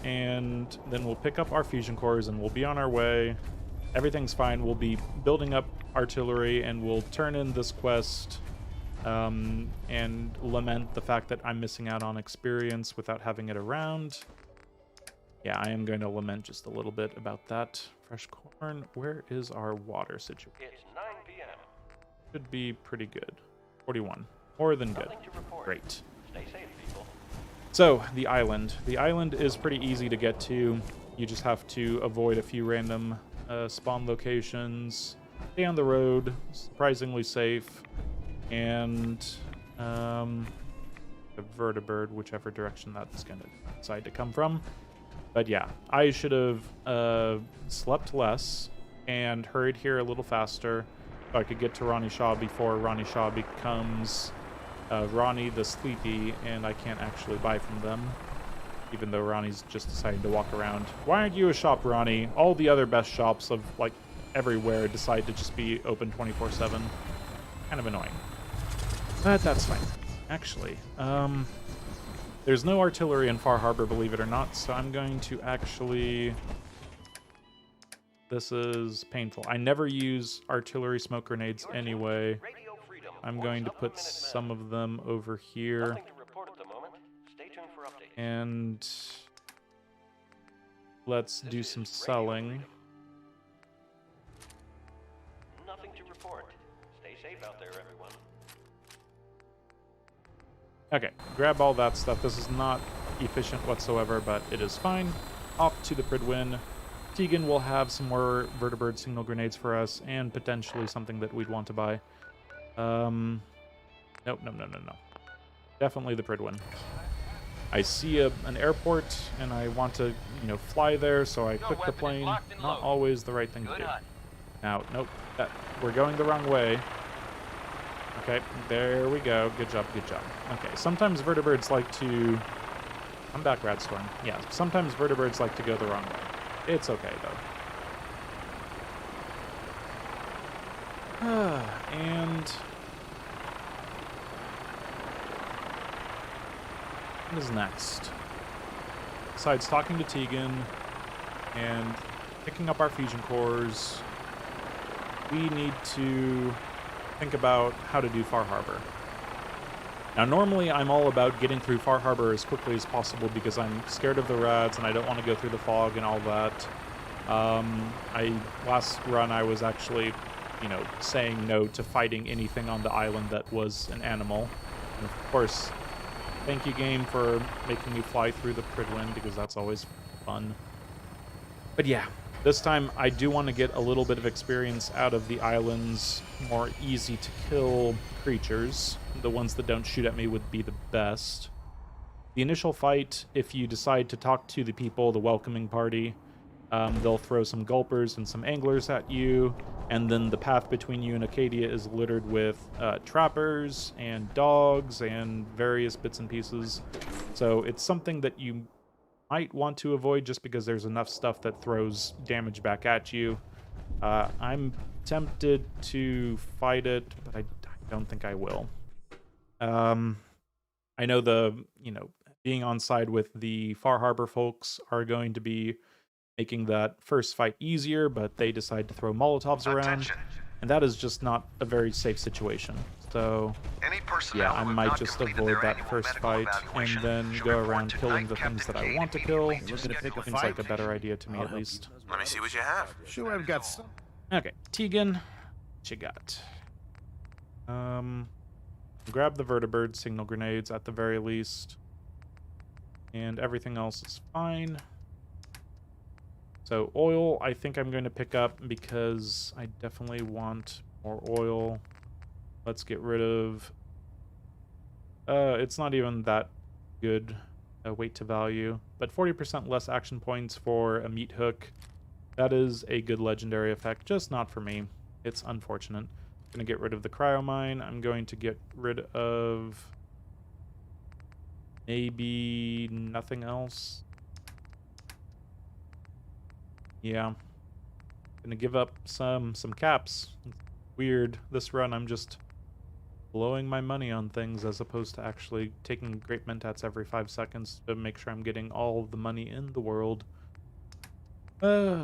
And then we'll pick up our fusion cores and we'll be on our way. Everything's fine. We'll be building up artillery and we'll turn in this quest and lament the fact that I'm missing out on experience without having it around. Yeah, I am going to lament just a little bit about that. Fresh corn. Where is our water situation? It's 9 p.m. Should be pretty good. 41. More than good. Great. Stay safe, people. So, the island. The island is pretty easy to get to. You just have to avoid a few random spawn locations. Stay on the road. Surprisingly safe. And a vertibird, whichever direction that's going to decide to come from. But yeah, I should have slept less and hurried here a little faster so I could get to Ronnie Shaw before Ronnie Shaw becomes Ronnie the Sleepy, and I can't actually buy from them, even though Ronnie's just decided to walk around. Why aren't you a shop, Ronnie? All the other best shops of, like, everywhere decide to just be open 24/7. Kind of annoying. But that's fine. Actually, there's no artillery in Far Harbor, believe it or not, so I'm going to actually... This is painful. I never use artillery smoke grenades anyway. I'm going to put some of them over here. And let's do some selling. Nothing to report. Stay safe out there, everyone. Okay, grab all that stuff. This is not efficient whatsoever, but it is fine. Off to the Pridwin. Tegan will have some more vertibird signal grenades for us, and potentially something that we'd want to buy. Nope, no. Definitely the Pridwin. I see an airport, and I want to, fly there, so I click the plane. Not always the right thing to do. Now, nope, we're going the wrong way. Okay, there we go. Good job. Okay, sometimes vertibirds like to... I'm back, Radstorm. Yeah, sometimes vertibirds like to go the wrong way. It's okay, though. And... what is next? Besides talking to Tegan and picking up our fusion cores, we need to think about how to do Far Harbor. Now, normally I'm all about getting through Far Harbor as quickly as possible because I'm scared of the rats and I don't want to go through the fog and all that. Last run I was actually, saying no to fighting anything on the island that was an animal. And of course, thank you, game, for making me fly through the Pridwin because that's always fun. But yeah, this time I do want to get a little bit of experience out of the island's more easy to kill creatures. The ones that don't shoot at me would be the best. The initial fight, if you decide to talk to the people, the welcoming party, They'll throw some gulpers and some anglers at you, and then the path between you and Acadia is littered with trappers and dogs and various bits and pieces. So it's something that you might want to avoid just because there's enough stuff that throws damage back at you. I'm tempted to fight it, but I don't think I will. I know being on side with the Far Harbor folks are going to be making that first fight easier, but they decide to throw Molotovs around, and that is just not a very safe situation. So, yeah, I might just avoid that first fight and then go around killing the things that I want to kill. Seems like a better idea to me, at least. Let me see what you have. Sure, I've got some. Okay, Tegan, what you got? Grab the vertibird signal grenades at the very least, and everything else is fine. So oil, I think I'm going to pick up because I definitely want more oil. Let's get rid of... it's not even that good weight to value, but 40% less action points for a meat hook. That is a good legendary effect, just not for me. It's unfortunate. I'm going to get rid of the cryomine. I'm going to get rid of... maybe nothing else. Yeah. Gonna give up some caps. Weird. This run, I'm just blowing my money on things as opposed to actually taking great mentats every 5 seconds to make sure I'm getting all of the money in the world.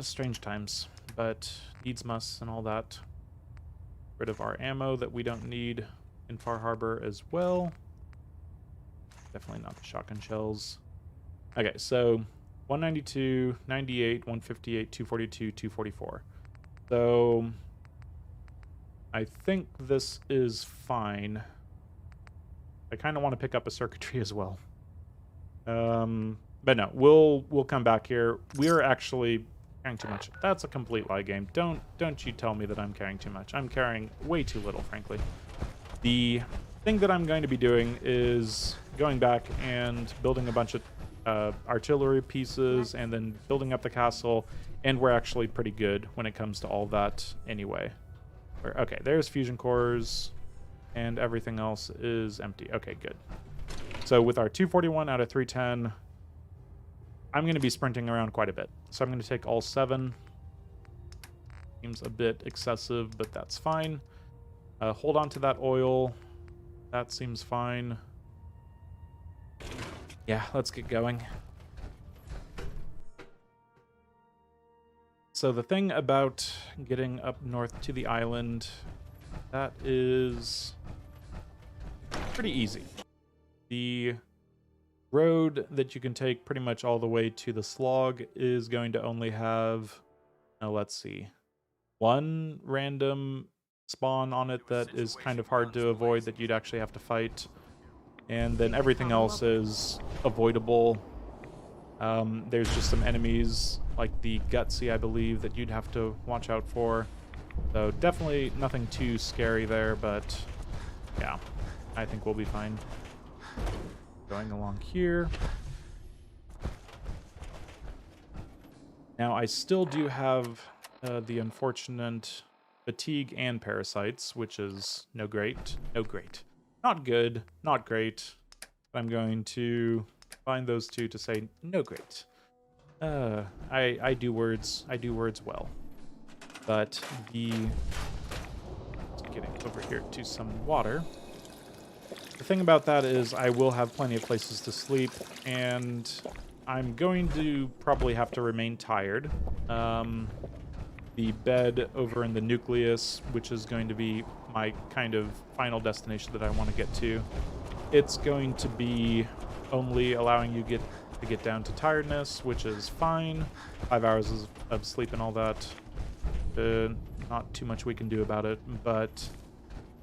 Strange times, but needs must and all that. Rid of our ammo that we don't need in Far Harbor as well. Definitely not the shotgun shells. Okay, so 192, 98, 158, 242, 244. So I think this is fine. I kind of want to pick up a circuitry as well. But no, we'll come back here. We're actually carrying too much. That's a complete lie game. Don't you tell me that I'm carrying too much. I'm carrying way too little, frankly. The thing that I'm going to be doing is going back and building a bunch of artillery pieces and then building up the castle, and we're actually pretty good when it comes to all that anyway. Okay, there's fusion cores and everything else is empty. Okay, good. So with our 241 out of 310, I'm going to be sprinting around quite a bit. So I'm going to take all 7. Seems a bit excessive, but that's fine. Hold on to that oil. That seems fine. Yeah, let's get going. So the thing about getting up north to the island, that is pretty easy. The road that you can take pretty much all the way to the slog is going to only have, let's see, 1 random spawn on it that is kind of hard to avoid that you'd actually have to fight. And then everything else is avoidable. There's just some enemies, like the Gutsy, I believe, that you'd have to watch out for. So definitely nothing too scary there, but yeah, I think we'll be fine. Going along here. Now, I still do have the unfortunate fatigue and parasites, which is no great. Not good, not great. I'm going to find those two to say no great. I do words well. But getting over here to some water. The thing about that is I will have plenty of places to sleep, and I'm going to probably have to remain tired. The bed over in the nucleus, which is going to be my kind of final destination that I want to get to, it's going to be only allowing you to get down to tiredness, which is fine. 5 hours of sleep and all that. Not too much we can do about it, but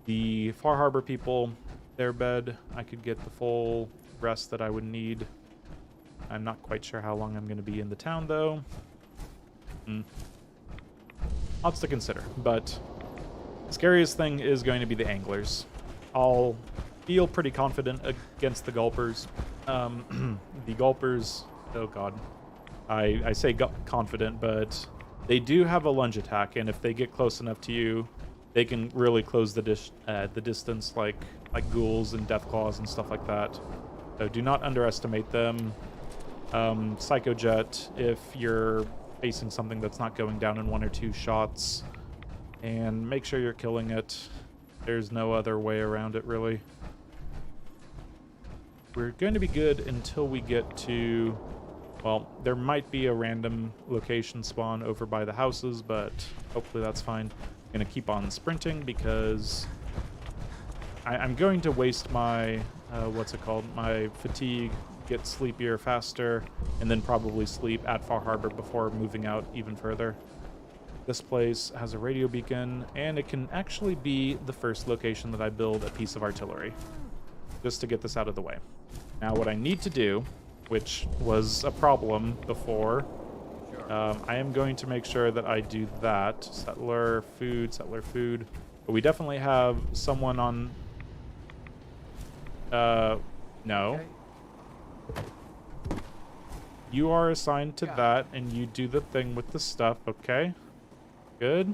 the Far Harbor people, their bed, I could get the full rest that I would need. I'm not quite sure how long I'm going to be in the town, though. Lots to consider, but the scariest thing is going to be the anglers. I'll feel pretty confident against the gulpers. The gulpers, oh god. I say confident, but they do have a lunge attack, and if they get close enough to you, they can really close the distance, like ghouls and deathclaws and stuff like that. So do not underestimate them. Psycho Jet, if you're facing something that's not going down in 1 or 2 shots, and make sure you're killing it. There's no other way around it, really. We're going to be good until we get to... Well, there might be a random location spawn over by the houses, but hopefully that's fine. I'm going to keep on sprinting because I'm going to waste my, what's it called? My fatigue, get sleepier faster, and then probably sleep at Far Harbor before moving out even further. This place has a radio beacon, and it can actually be the first location that I build a piece of artillery, just to get this out of the way. Now, what I need to do, which was a problem before, I am going to make sure that I do that. Settler food. But we definitely have someone on... no. You are assigned to that, and you do the thing with the stuff, okay? Good.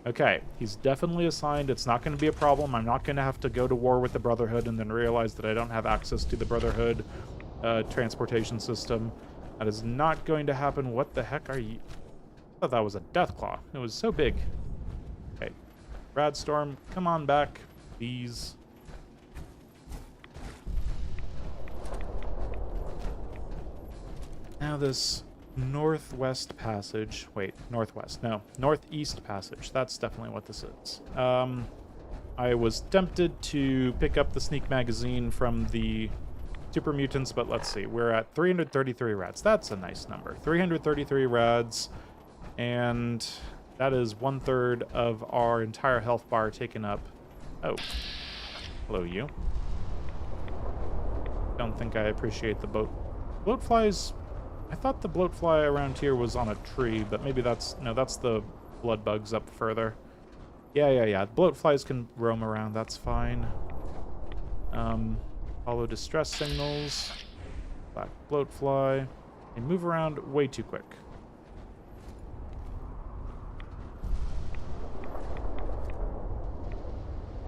Okay, he's definitely assigned. It's not going to be a problem. I'm not going to have to go to war with the Brotherhood and then realize that I don't have access to the Brotherhood transportation system. That is not going to happen. What the heck are you? I thought that was a Deathclaw. It was so big. Okay. Radstorm, come on back, please. Now this northwest passage. Wait, northwest. No, northeast passage. That's definitely what this is. I was tempted to pick up the sneak magazine from the super mutants, but let's see. We're at 333 rads. That's a nice number. 333 rads, and that is 1/3 of our entire health bar taken up. Oh, hello, you. Don't think I appreciate the bloatflies. I thought the bloatfly around here was on a tree, but maybe that's... No, that's the blood bugs up further. Yeah. Bloatflies can roam around. That's fine. Follow distress signals. Black bloatfly. They move around way too quick.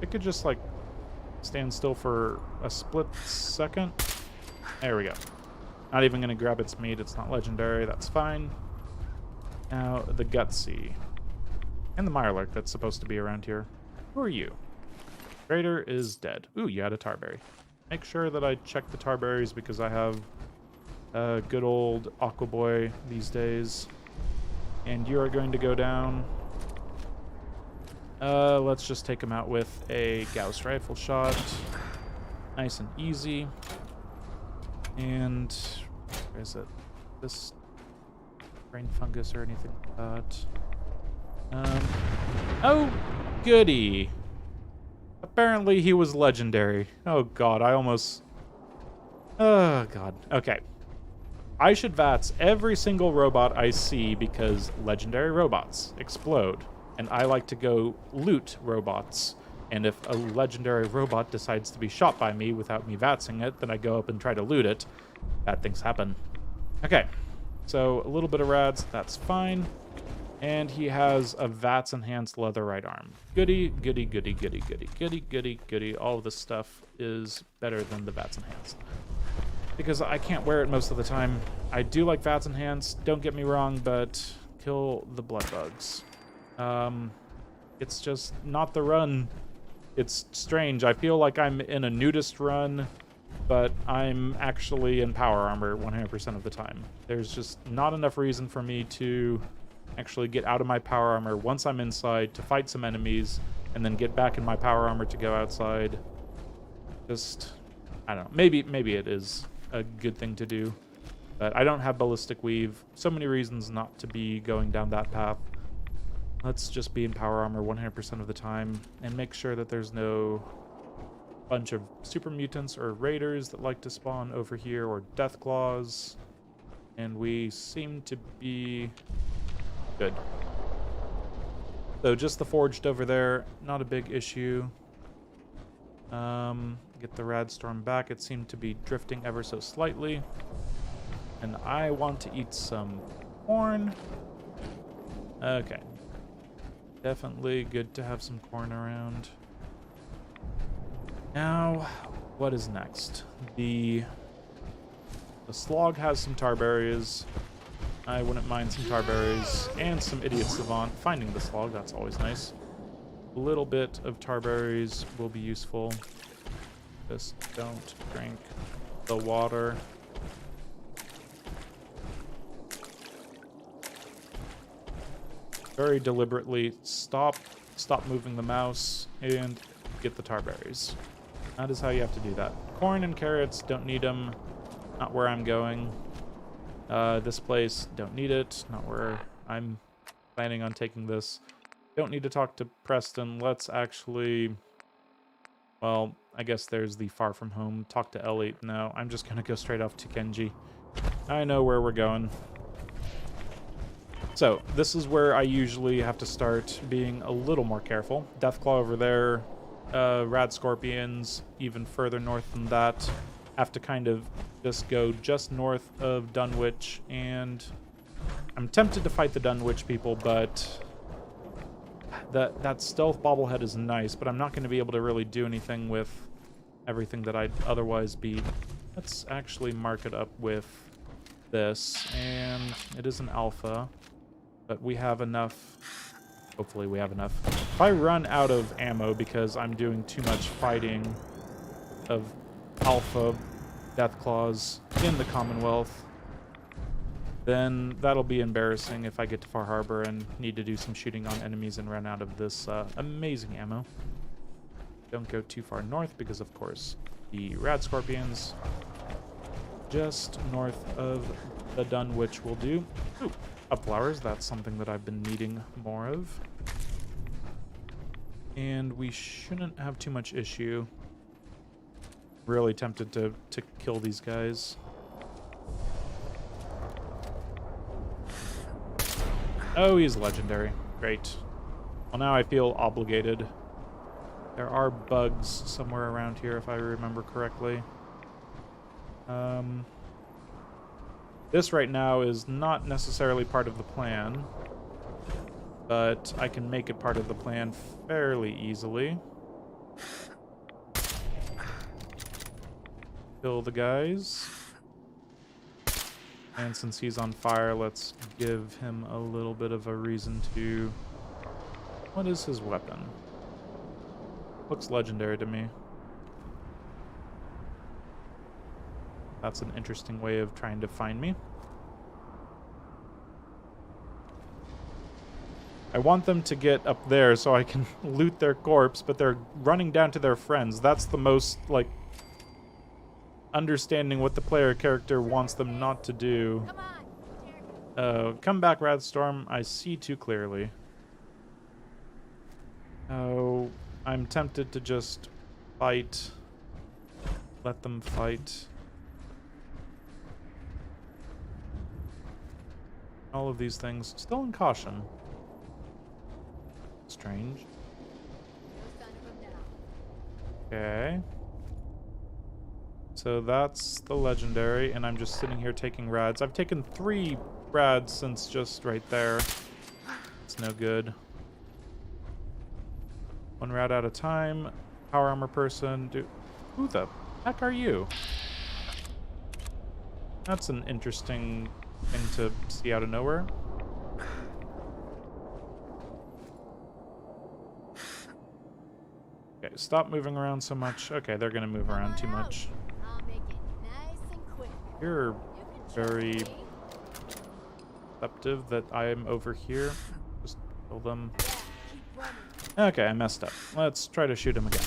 It could just, like, stand still for a split second. There we go. Not even going to grab its meat. It's not legendary. That's fine. Now, the Gutsy. And the Mirelurk that's supposed to be around here. Who are you? Raider is dead. Ooh, you had a Tarberry. Make sure that I check the Tarberries because I have a good old Aqua Boy these days. And you are going to go down. Let's just take him out with a Gauss rifle shot. Nice and easy. And where is it? This brain fungus or anything like that? Oh, goody. Apparently he was legendary. Oh god, I almost... Oh god. Okay. I should VATS every single robot I see because legendary robots explode. And I like to go loot robots. And if a legendary robot decides to be shot by me without me VATSing it, then I go up and try to loot it. Bad things happen. Okay. So a little bit of rads, that's fine. And he has a VATS enhanced leather right arm. Goody, goody, goody, goody, goody, goody, goody, goody. All of this stuff is better than the VATS enhanced. Because I can't wear it most of the time. I do like VATS enhanced, don't get me wrong, but kill the blood bugs. It's just not the run. It's strange. I feel like I'm in a nudist run, but I'm actually in power armor 100% of the time. There's just not enough reason for me to actually get out of my power armor once I'm inside to fight some enemies and then get back in my power armor to go outside. Just, I don't know. Maybe it is a good thing to do, but I don't have ballistic weave. So many reasons not to be going down that path. Let's just be in power armor 100% of the time and make sure that there's no bunch of super mutants or raiders that like to spawn over here or deathclaws. And we seem to be good. So just the forged over there, not a big issue. Get the Radstorm back. It seemed to be drifting ever so slightly. And I want to eat some corn. Okay. Definitely good to have some corn around. Now, what is next? The slog has some tarberries. I wouldn't mind some tarberries and some idiot savant. Finding the slog, that's always nice. A little bit of tarberries will be useful. Just don't drink the water. Very deliberately stop moving the mouse and get the tarberries. That is how you have to do that. Corn and carrots, don't need them. Not where I'm going. This place, don't need it. Not where I'm planning on taking this. Don't need to talk to Preston. Let's actually... Well, I guess there's the far from home. Talk to Ellie. No, I'm just going to go straight off to Kenji. I know where we're going. So, this is where I usually have to start being a little more careful. Deathclaw over there. Rad Scorpions even further north than that. Have to kind of just go just north of Dunwich, and I'm tempted to fight the Dunwich people, but that stealth bobblehead is nice, but I'm not going to be able to really do anything with everything that I'd otherwise be. Let's actually mark it up with this, and it is an alpha, but we have enough. Hopefully we have enough. If I run out of ammo because I'm doing too much fighting of alpha Deathclaws in the Commonwealth, then that'll be embarrassing if I get to Far Harbor and need to do some shooting on enemies and run out of this amazing ammo. Don't go too far north because, of course, the Rad Scorpions just north of the Dunwich will do. Ooh, upflowers, that's something that I've been needing more of. And we shouldn't have too much issue. Really tempted to kill these guys. Oh, he's legendary. Great. Well, now I feel obligated. There are bugs somewhere around here, if I remember correctly. This right now is not necessarily part of the plan, but I can make it part of the plan fairly easily. Kill the guys. And since he's on fire, let's give him a little bit of a reason to... What is his weapon? Looks legendary to me. That's an interesting way of trying to find me. I want them to get up there so I can loot their corpse, but they're running down to their friends. That's the most, like, understanding what the player character wants them not to do. Come back, Radstorm. I see too clearly. Oh, I'm tempted to just fight. Let them fight. All of these things still in caution. Strange. Okay. So that's the legendary, and I'm just sitting here taking rads. I've taken 3 rads since just right there. It's no good. 1 rad at a time. Power armor person. Who the heck are you? That's an interesting thing to see out of nowhere. Okay, stop moving around so much. Okay, they're gonna move around too much. You're very deceptive that I am over here. Just kill them. Okay, I messed up. Let's try to shoot him again.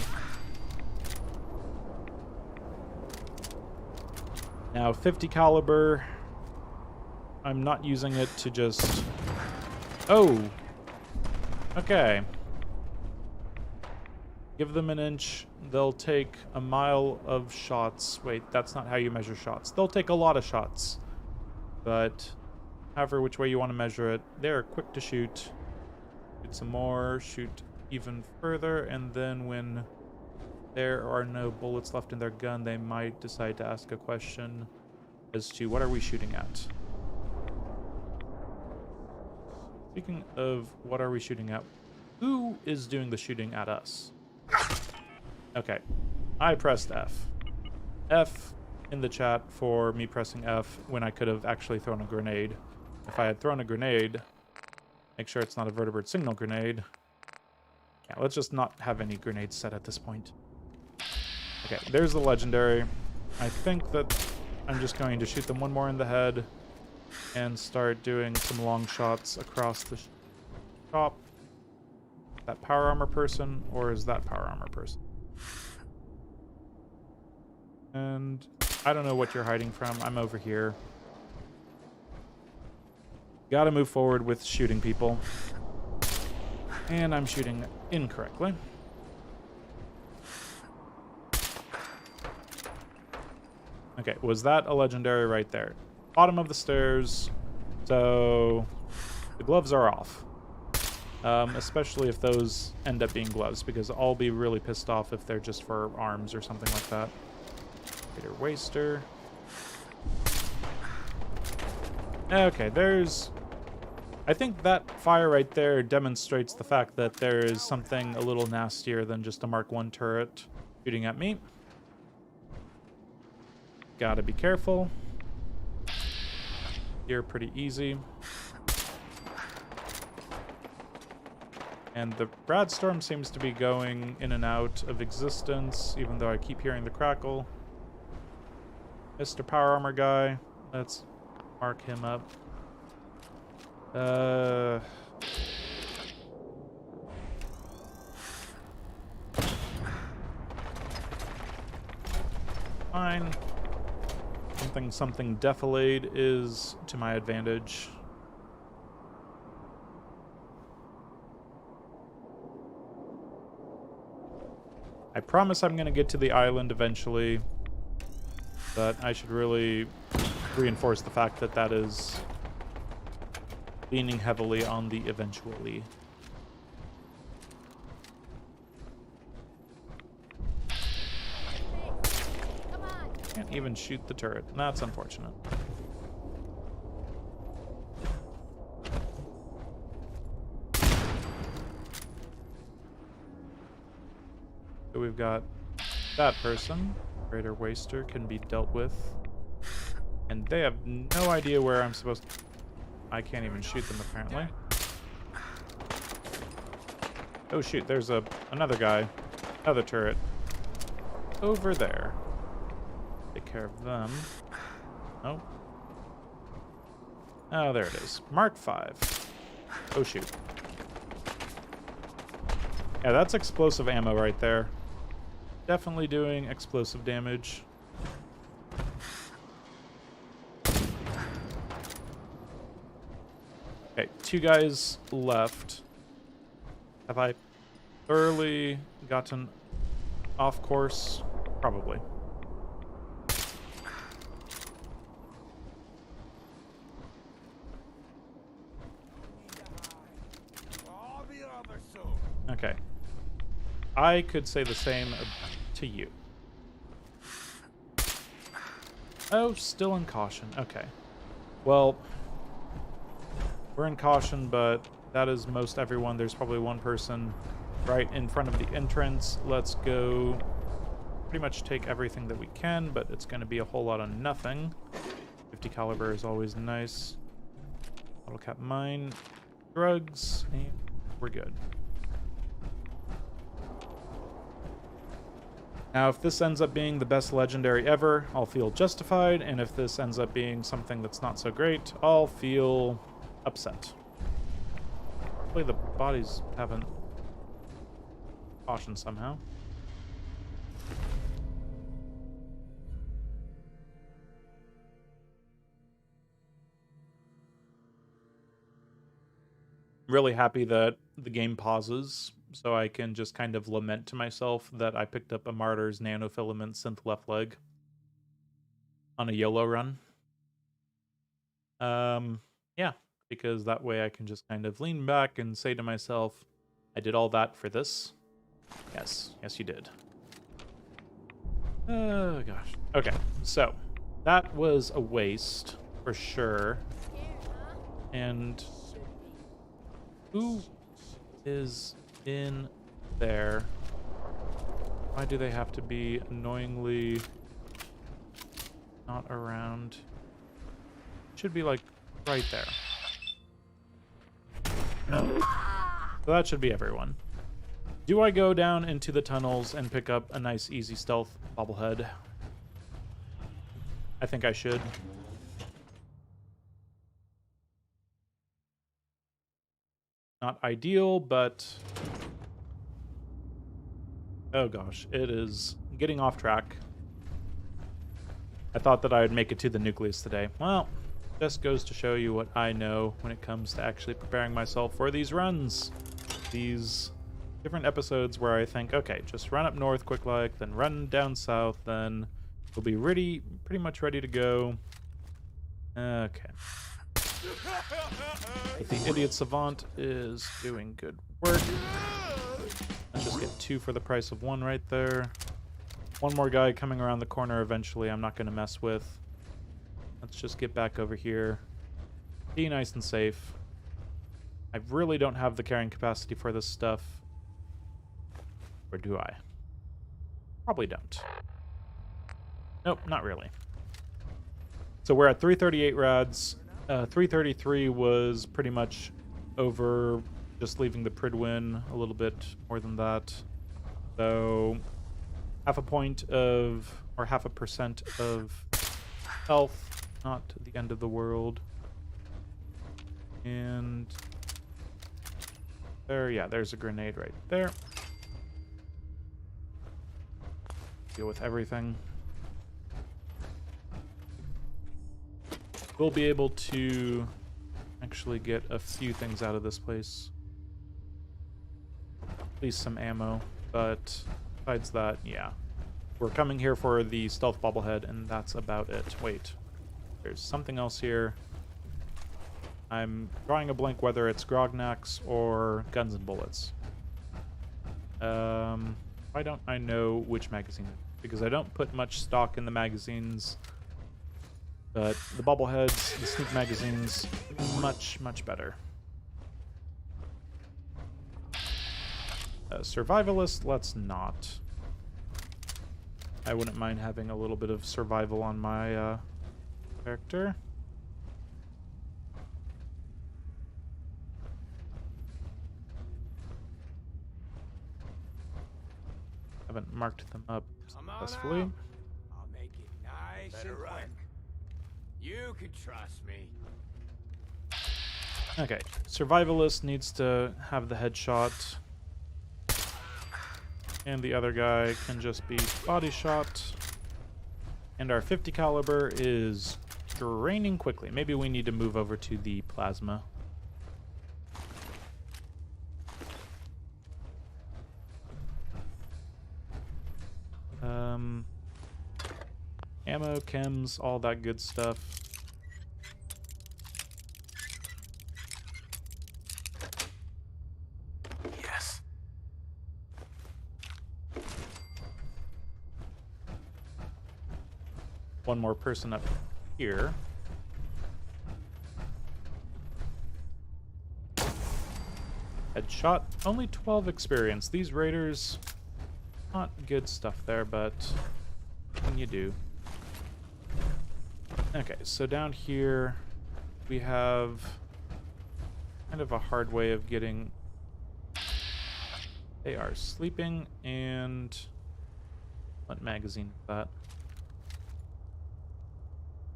Now, 50 caliber. I'm not using it to just... Oh! Okay. Give them an inch, they'll take a mile of shots. Wait, that's not how you measure shots. They'll take a lot of shots. But, however which way you want to measure it, they're quick to shoot. Shoot some more, shoot even further, and then when there are no bullets left in their gun, they might decide to ask a question. as to what are we shooting at. Speaking of what are we shooting at, who is doing the shooting at us? Okay, I pressed F. F in the chat for me pressing F when I could have actually thrown a grenade. If I had thrown a grenade, make sure it's not a vertebrate signal grenade. Yeah, let's just not have any grenades set at this point. Okay, there's the legendary. I think that I'm just going to shoot them one more in the head and start doing some long shots across the shop. That power armor person, or is that power armor person? And I don't know what you're hiding from. I'm over here. Gotta move forward with shooting people. And I'm shooting incorrectly. Okay, was that a legendary right there? Bottom of the stairs. So the gloves are off. Especially if those end up being gloves, because I'll be really pissed off if they're just for arms or something like that. Greater waster. Okay, there's... I think that fire right there demonstrates the fact that there is something a little nastier than just a Mark 1 turret shooting at me. Gotta be careful. Here, pretty easy. And the Radstorm seems to be going in and out of existence, even though I keep hearing the crackle. Mr. Power Armor guy, let's mark him up. Fine. Something defilade is to my advantage. I promise I'm going to get to the island eventually, but I should really reinforce the fact that that is leaning heavily on the eventually. Can't even shoot the turret. That's unfortunate. So we've got that person. Greater Waster can be dealt with. And they have no idea where I'm supposed to... I can't even shoot them, apparently. Oh shoot, there's another guy. Another turret. Over there. Take care of them. Oh. Oh, there it is. Mark 5. Oh shoot. Yeah, that's explosive ammo right there. Definitely doing explosive damage. Okay, 2 guys left. Have I thoroughly gotten off course? Probably. Okay. I could say the same to you. Oh, still in caution. Okay. Well, we're in caution, but that is most everyone. There's probably one person right in front of the entrance. Let's go pretty much take everything that we can, but it's going to be a whole lot of nothing. 50 caliber is always nice. Bottle cap mine. Drugs. And we're good. Now, if this ends up being the best legendary ever, I'll feel justified, and if this ends up being something that's not so great, I'll feel upset. Hopefully the bodies haven't cautioned somehow. I'm really happy that the game pauses, so I can just kind of lament to myself that I picked up a Martyr's nanofilament synth left leg on a YOLO run. Yeah, because that way I can just kind of lean back and say to myself, I did all that for this. Yes, yes you did. Oh gosh. Okay, so that was a waste, for sure. And who is in there? Why do they have to be annoyingly not around? Should be like right there. So that should be everyone. Do I go down into the tunnels and pick up a nice easy stealth bobblehead? I think I should. Not ideal, but oh gosh, it is getting off track. I thought that I would make it to the nucleus today. Well, just goes to show you what I know when it comes to actually preparing myself for these runs. These different episodes where I think, okay, just run up north quick like, then run down south, then we'll be pretty much ready to go. Okay. But the idiot savant is doing good work. Let's just get 2 for the price of 1 right there. One more guy coming around the corner eventually I'm not going to mess with. Let's just get back over here. Be nice and safe. I really don't have the carrying capacity for this stuff. Or do I? Probably don't. Nope, not really. So we're at 338 rads. 333 was pretty much over, just leaving the Pridwin, a little bit more than that. So half a point of, or 0.5% of health. Not the end of the world. And there, yeah, there's a grenade right there. Deal with everything. We'll be able to actually get a few things out of this place. At least some ammo, but besides that, yeah. We're coming here for the stealth bobblehead, and that's about it. Wait. There's something else here. I'm drawing a blank whether it's Grognacks or Guns and Bullets. Why don't I know which magazine? Because I don't put much stock in the magazines. But the bobbleheads, the sneak magazines, much, much better. Survivalist, let's not. I wouldn't mind having a little bit of survival on my character. Haven't marked them up successfully. I'll make it nice and quick. You can trust me. Okay, survivalist needs to have the headshot. And the other guy can just be body shot. And our 50 caliber is draining quickly. Maybe we need to move over to the plasma. Ammo, chems, all that good stuff. Yes. One more person up here. Headshot. Only 12 experience. These raiders, not good stuff there, but what can you do? Okay, so down here we have kind of a hard way of getting... They are sleeping, and what magazine is that?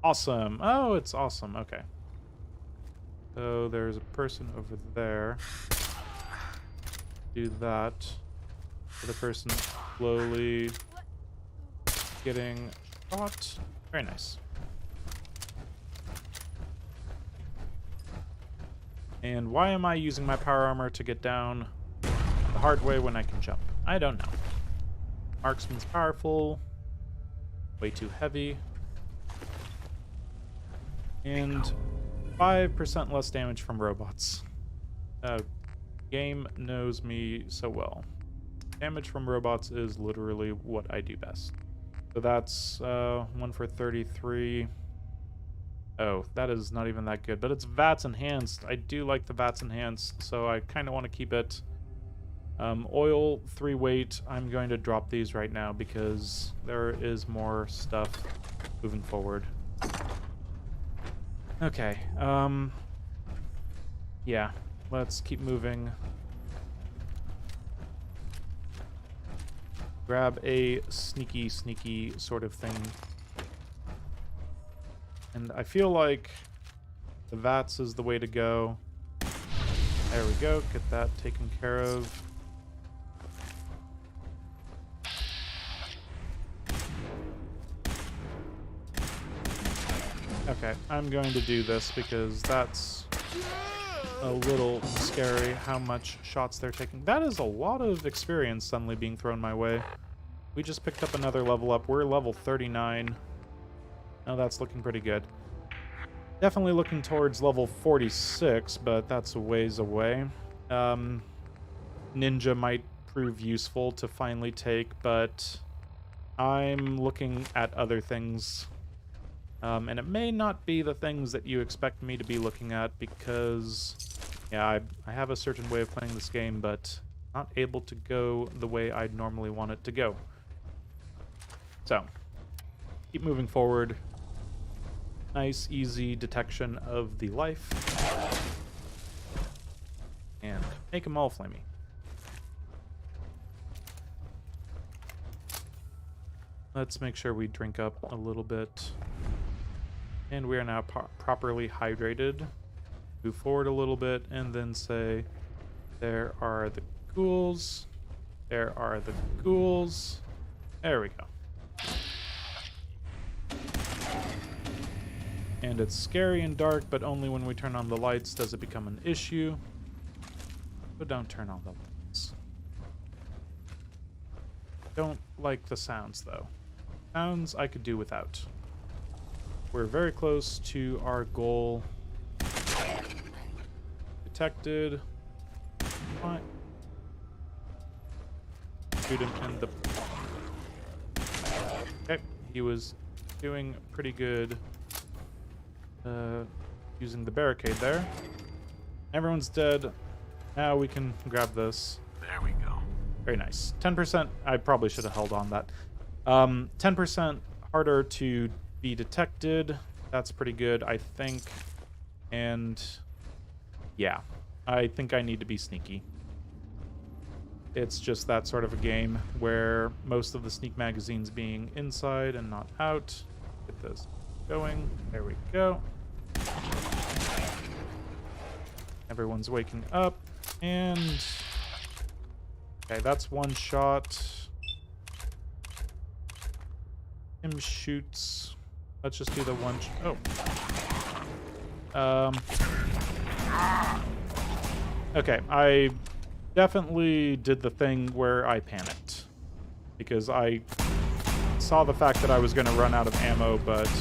Awesome. Oh, it's awesome. Okay. So there's a person over there. Do that. The person slowly getting shot. Very nice. And why am I using my power armor to get down the hard way when I can jump? I don't know. Marksman's powerful. Way too heavy. And 5% less damage from robots. Game knows me so well. Damage from robots is literally what I do best. So that's 1 for 33. Oh, that is not even that good. But it's VATS enhanced. I do like the VATS enhanced, so I kind of want to keep it. Oil, 3 weight. I'm going to drop these right now because there is more stuff moving forward. Okay. Yeah. Let's keep moving. Grab a sneaky sort of thing. And I feel like the VATS is the way to go. There we go. Get that taken care of. Okay, I'm going to do this because that's a little scary how much shots they're taking. That is a lot of experience suddenly being thrown my way. We just picked up another level up. We're level 39. Now that's looking pretty good. Definitely looking towards level 46, but that's a ways away. Ninja might prove useful to finally take, but I'm looking at other things. And it may not be the things that you expect me to be looking at because, yeah, I have a certain way of playing this game, but not able to go the way I'd normally want it to go. So, keep moving forward. Nice, easy detection of the life. And make them all flamey. Let's make sure we drink up a little bit. And we are now properly hydrated. Move forward a little bit and then say, there are the ghouls. There are the ghouls. There we go. And it's scary and dark, but only when we turn on the lights does it become an issue. So don't turn on the lights. Don't like the sounds, though. Sounds I could do without. We're very close to our goal. Detected. Fine. Shoot him in the... Okay, he was doing pretty good using the barricade there. Everyone's dead. Now we can grab this. There we go. Very nice. 10%. I probably should have held on that. 10% harder to be detected. That's pretty good, I think. And yeah, I think I need to be sneaky. It's just that sort of a game where most of the sneak magazines being inside and not out. Get this going. There we go. Everyone's waking up. And okay, that's one shot. Him shoots. Let's just do the one. Okay, I definitely did the thing where I panicked because I saw the fact that I was going to run out of ammo, but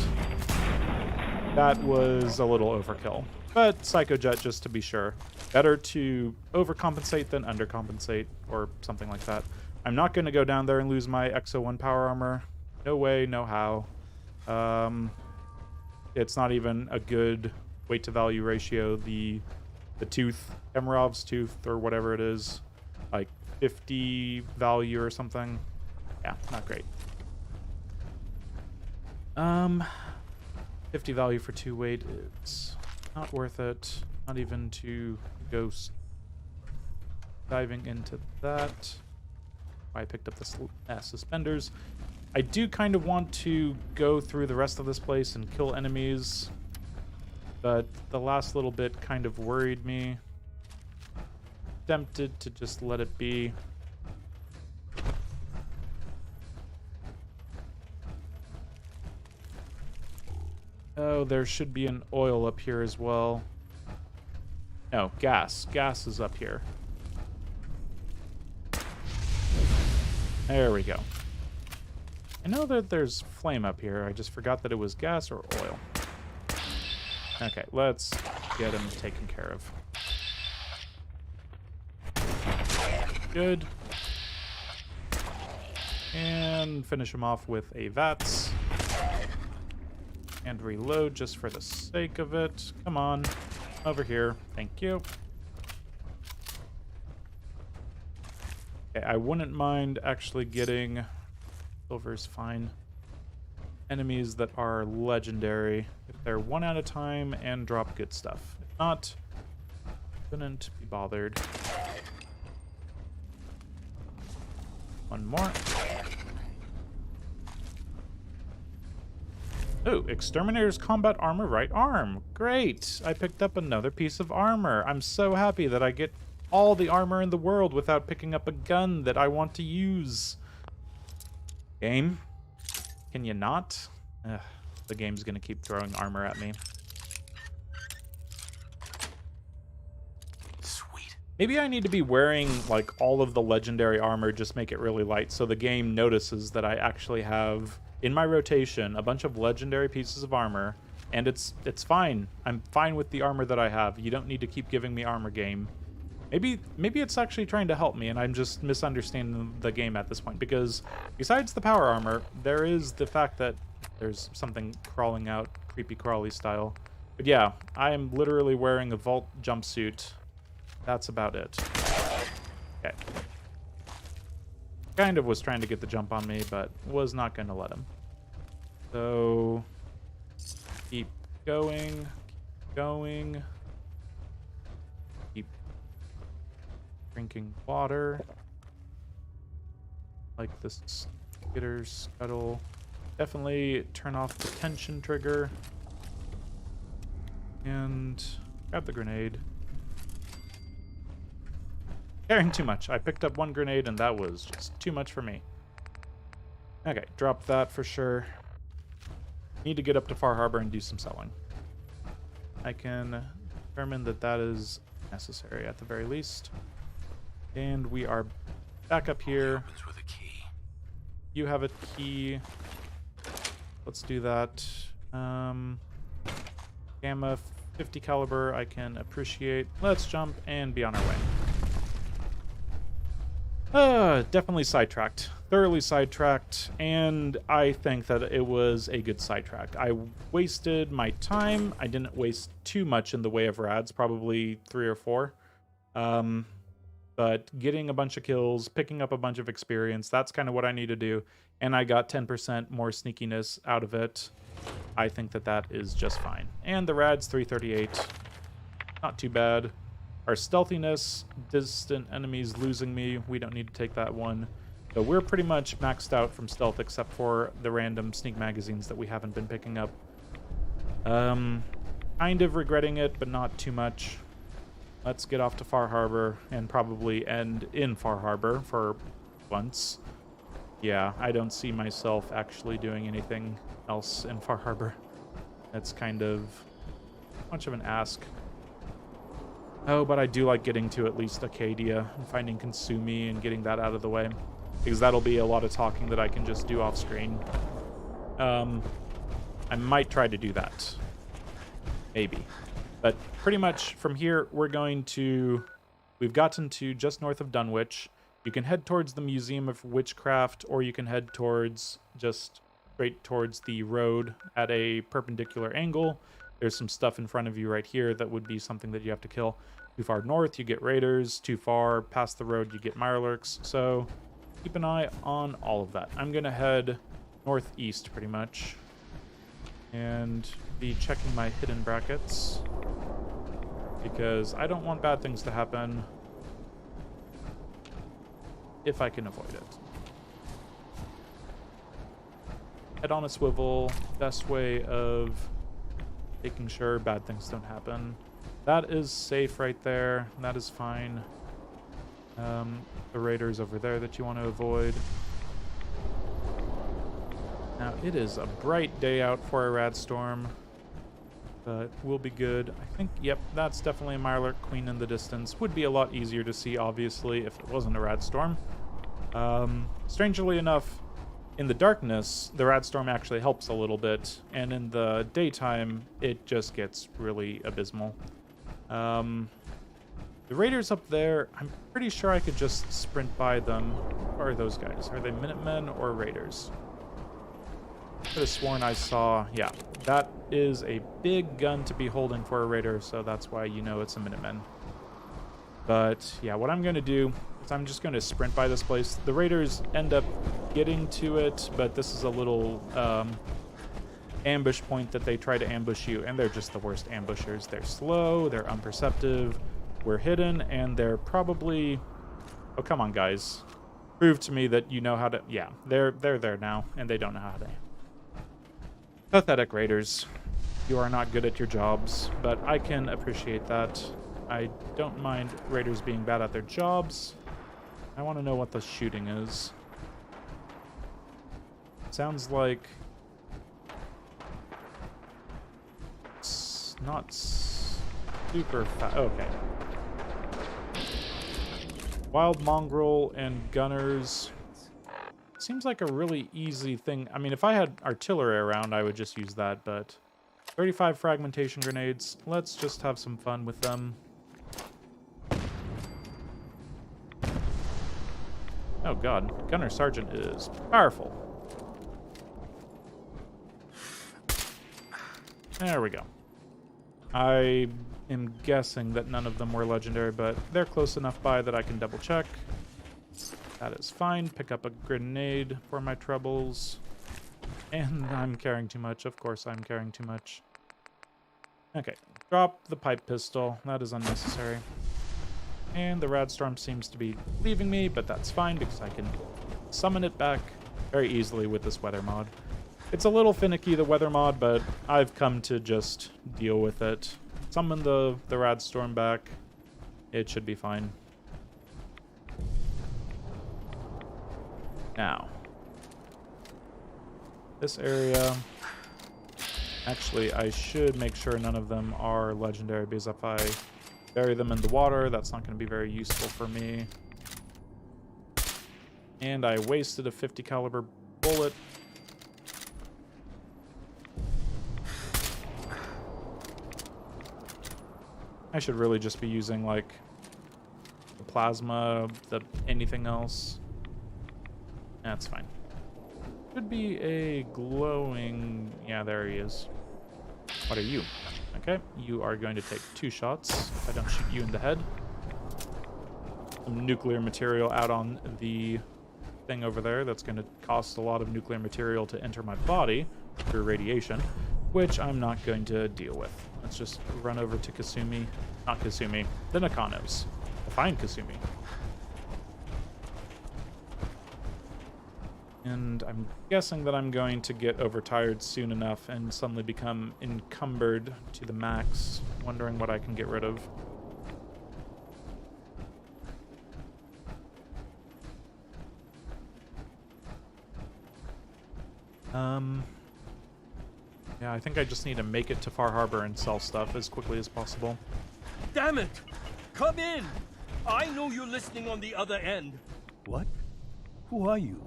that was a little overkill. But Psycho Jet, just to be sure. Better to overcompensate than undercompensate, or something like that. I'm not going to go down there and lose my XO1 power armor. No way, no how. It's not even a good weight to value ratio. The tooth, Emirov's tooth, or whatever it is, like 50 value or something. Yeah, not great. 50 value for 2 weight, it's not worth it. Not even to go diving into that. I picked up the suspenders. I do kind of want to go through the rest of this place and kill enemies, but the last little bit kind of worried me. Tempted to just let it be. Oh, there should be an oil up here as well. No, gas. Gas is up here. There we go. I know that there's flame up here. I just forgot that it was gas or oil. Okay, let's get him taken care of. Good. And finish him off with a VATS. And reload just for the sake of it. Come on. Over here. Thank you. Okay, I wouldn't mind actually getting... Silver's fine. Enemies that are legendary. If they're one at a time and drop good stuff. If not, couldn't be bothered. One more. Ooh, Exterminator's Combat Armor Right Arm. Great! I picked up another piece of armor. I'm so happy that I get all the armor in the world without picking up a gun that I want to use. Game? Can you not? Ugh, the game's gonna keep throwing armor at me. Sweet. Maybe I need to be wearing, like, all of the legendary armor, just make it really light, so the game notices that I actually have, in my rotation, a bunch of legendary pieces of armor, and it's fine. I'm fine with the armor that I have. You don't need to keep giving me armor, game. Maybe it's actually trying to help me, and I'm just misunderstanding the game at this point, because besides the power armor, there is the fact that there's something crawling out, creepy crawly style. But yeah, I am literally wearing a vault jumpsuit. That's about it. Okay. Kind of was trying to get the jump on me, but was not going to let him. So, keep going, keep drinking water. Like this skitter scuttle. Definitely turn off the tension trigger. And grab the grenade. Carrying too much. I picked up one grenade and that was just too much for me. Okay, drop that for sure. Need to get up to Far Harbor and do some selling. I can determine that that is necessary at the very least. And we are back up here. Opens with a key. You have a key. Let's do that. Gamma 50 caliber I can appreciate. Let's jump and be on our way. Definitely sidetracked. Thoroughly sidetracked, and I think that it was a good sidetrack. I wasted my time. I didn't waste too much in the way of rads, probably 3 or 4. But getting a bunch of kills, picking up a bunch of experience, that's kind of what I need to do. And I got 10% more sneakiness out of it. I think that that is just fine. And the rad's 338. Not too bad. Our stealthiness, distant enemies losing me, we don't need to take that one. So we're pretty much maxed out from stealth except for the random sneak magazines that we haven't been picking up. Kind of regretting it, but not too much. Let's get off to Far Harbor and probably end in Far Harbor for once. Yeah, I don't see myself actually doing anything else in Far Harbor. That's kind of much of an ask. Oh, but I do like getting to at least Acadia and finding Consumi and getting that out of the way. Because that'll be a lot of talking that I can just do off screen. I might try to do that. Maybe. But pretty much from here, we've gotten to just north of Dunwich. You can head towards the Museum of Witchcraft, or you can head towards, just straight towards the road at a perpendicular angle. There's some stuff in front of you right here that would be something that you have to kill. Too far north, you get raiders. Too far past the road, you get mirelurks. So keep an eye on all of that. I'm going to head northeast pretty much and be checking my hidden brackets because I don't want bad things to happen if I can avoid it. Head on a swivel. Best way of making sure bad things don't happen. That is safe right there. That is fine. The raiders over there that you want to avoid. Now, it is a bright day out for a Radstorm, but we'll be good. I think, yep, that's definitely a Mirelurk Queen in the distance. Would be a lot easier to see, obviously, if it wasn't a Radstorm. Strangely enough, in the darkness, the Radstorm actually helps a little bit, and in the daytime, it just gets really abysmal. The raiders up there, I'm pretty sure I could just sprint by them. Or are those guys? Are they Minutemen or raiders? I could have sworn I saw... Yeah, that is a big gun to be holding for a raider, so that's why you know it's a Minuteman. But, yeah, what I'm going to do is I'm just going to sprint by this place. The raiders end up getting to it, but this is a little ambush point that they try to ambush you, and they're just the worst ambushers. They're slow, they're unperceptive, we're hidden, and they're probably... Oh, come on, guys. Prove to me that you know how to... Yeah, they're there now, and they don't know how to... Pathetic raiders. You are not good at your jobs, but I can appreciate that. I don't mind raiders being bad at their jobs. I want to know what the shooting is. Sounds like... It's not super fast. Okay. Wild mongrel and gunners. Seems like a really easy thing. I mean, if I had artillery around, I would just use that, but 35 fragmentation grenades. Let's just have some fun with them. Oh god, Gunner Sergeant is powerful. There we go. I am guessing that none of them were legendary, but they're close enough by that I can double check. That is fine. Pick up a grenade for my troubles. And I'm carrying too much. Of course I'm carrying too much. Okay, drop the pipe pistol. That is unnecessary. And the Radstorm seems to be leaving me, but that's fine because I can summon it back very easily with this weather mod. It's a little finicky, the weather mod, but I've come to just deal with it. Summon the Radstorm back. It should be fine. Now, this area... Actually, I should make sure none of them are legendary, because if I bury them in the water, that's not going to be very useful for me. And I wasted a 50 caliber bullet. I should really just be using, like, the plasma, anything else. That's fine. Should be a glowing... Yeah, there he is. What are you? Okay, you are going to take 2 shots if I don't shoot you in the head. Some nuclear material out on the thing over there. That's going to cost a lot of nuclear material to enter my body through radiation, which I'm not going to deal with. Let's just run over to Kasumi. Not Kasumi, the Nakanos. Find Kasumi. And I'm guessing that I'm going to get overtired soon enough and suddenly become encumbered to the max, wondering what I can get rid of. Yeah, I think I just need to make it to Far Harbor and sell stuff as quickly as possible. Damn it! Come in! I know you're listening on the other end. What? Who are you?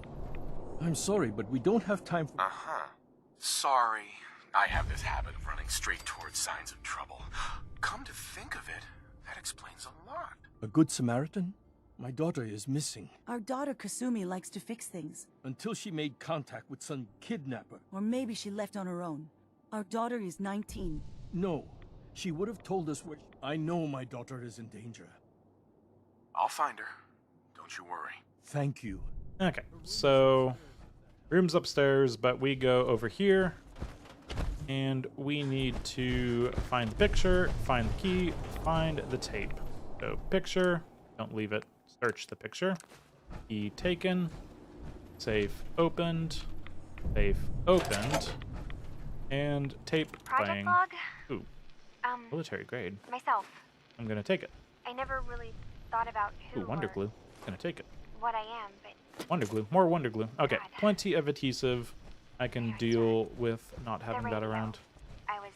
I'm sorry, but we don't have time for... Uh-huh. Sorry. I have this habit of running straight towards signs of trouble. Come to think of it, that explains a lot. A good Samaritan? My daughter is missing. Our daughter Kasumi likes to fix things. Until she made contact with some kidnapper. Or maybe she left on her own. Our daughter is 19. No. She would have told us where... I know my daughter is in danger. I'll find her. Don't you worry. Thank you. Okay, so room's upstairs, but we go over here, and we need to find the picture, find the key, find the tape. So picture, don't leave it, search the picture. Key taken, safe opened, and tape Project playing. log? Ooh, military grade. Myself. I'm gonna take it. I never really thought about who Ooh, Wonder or Glue. Gonna take it. what I am, but Wonder Glue. More Wonder Glue. Okay, God. plenty of adhesive. I can deal with not the having that radio. around. I was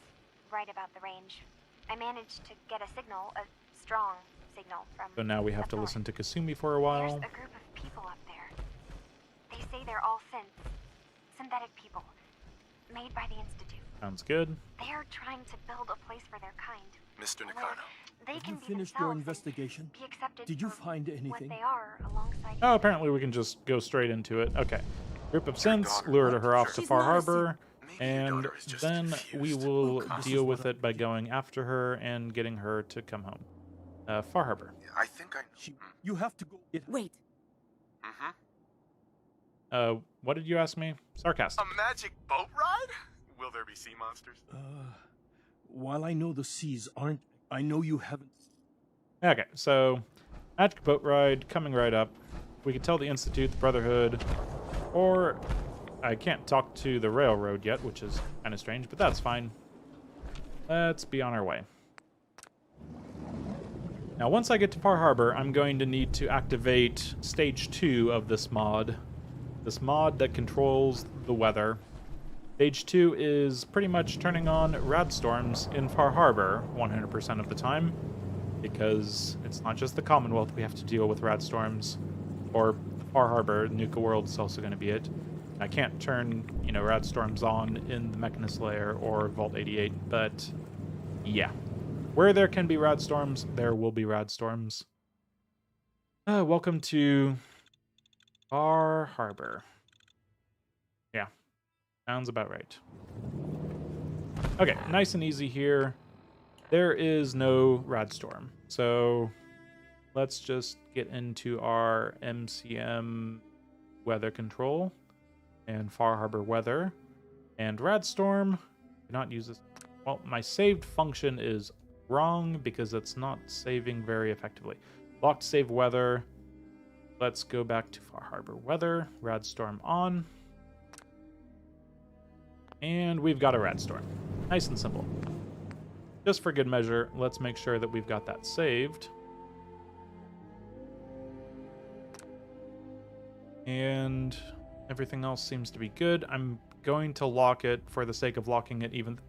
right about the range. I managed to get a signal, a strong signal from... So now we have up to north. listen to Kasumi for a There's while. a group of people up there. They say they're all synths. Synthetic people. Made by the Institute. Sounds good. They're trying to build a place for their kind. Mr. Where Nakano. they Have can you be finished themselves your and investigation? be accepted Did you for find what anything? they are alongside Oh, each apparently we can just go straight into it. Okay. Group of synths, daughter. lure her off to She's Far not a Harbor, Maybe your and daughter is just then we confused. will This deal is with what I it by going after her and getting her to come home. Far Harbor. I think I... You have to go get her. Wait, What did you ask me? Sarcastic. A magic boat ride? Will there be sea monsters? While I know the seas aren't, I know you haven't. Okay, so magic boat ride coming right up. We could tell the Institute, the Brotherhood, or I can't talk to the railroad yet, which is kind of strange, but that's fine. Let's be on our way. Now, once I get to Far Harbor, I'm going to need to activate Stage 2 of this mod. This mod that controls the weather. Stage 2 is pretty much turning on Radstorms in Far Harbor 100% of the time, because it's not just the Commonwealth we have to deal with Radstorms, or Far Harbor, Nuka World is also going to be it. I can't turn, Radstorms on in the Mechanist Layer or Vault 88, but yeah. Where there can be Radstorms, there will be Radstorms. Welcome to Far Harbor. Yeah, sounds about right. Okay, nice and easy here. There is no Radstorm, so let's just get into our MCM weather control and Far Harbor weather. And Radstorm, do not use this. Well, my saved function is wrong because it's not saving very effectively. Locked save weather. Let's go back to Far Harbor weather. Radstorm on. And we've got a Radstorm. Nice and simple. Just for good measure, let's make sure that we've got that saved. And everything else seems to be good. I'm going to lock it for the sake of locking it even.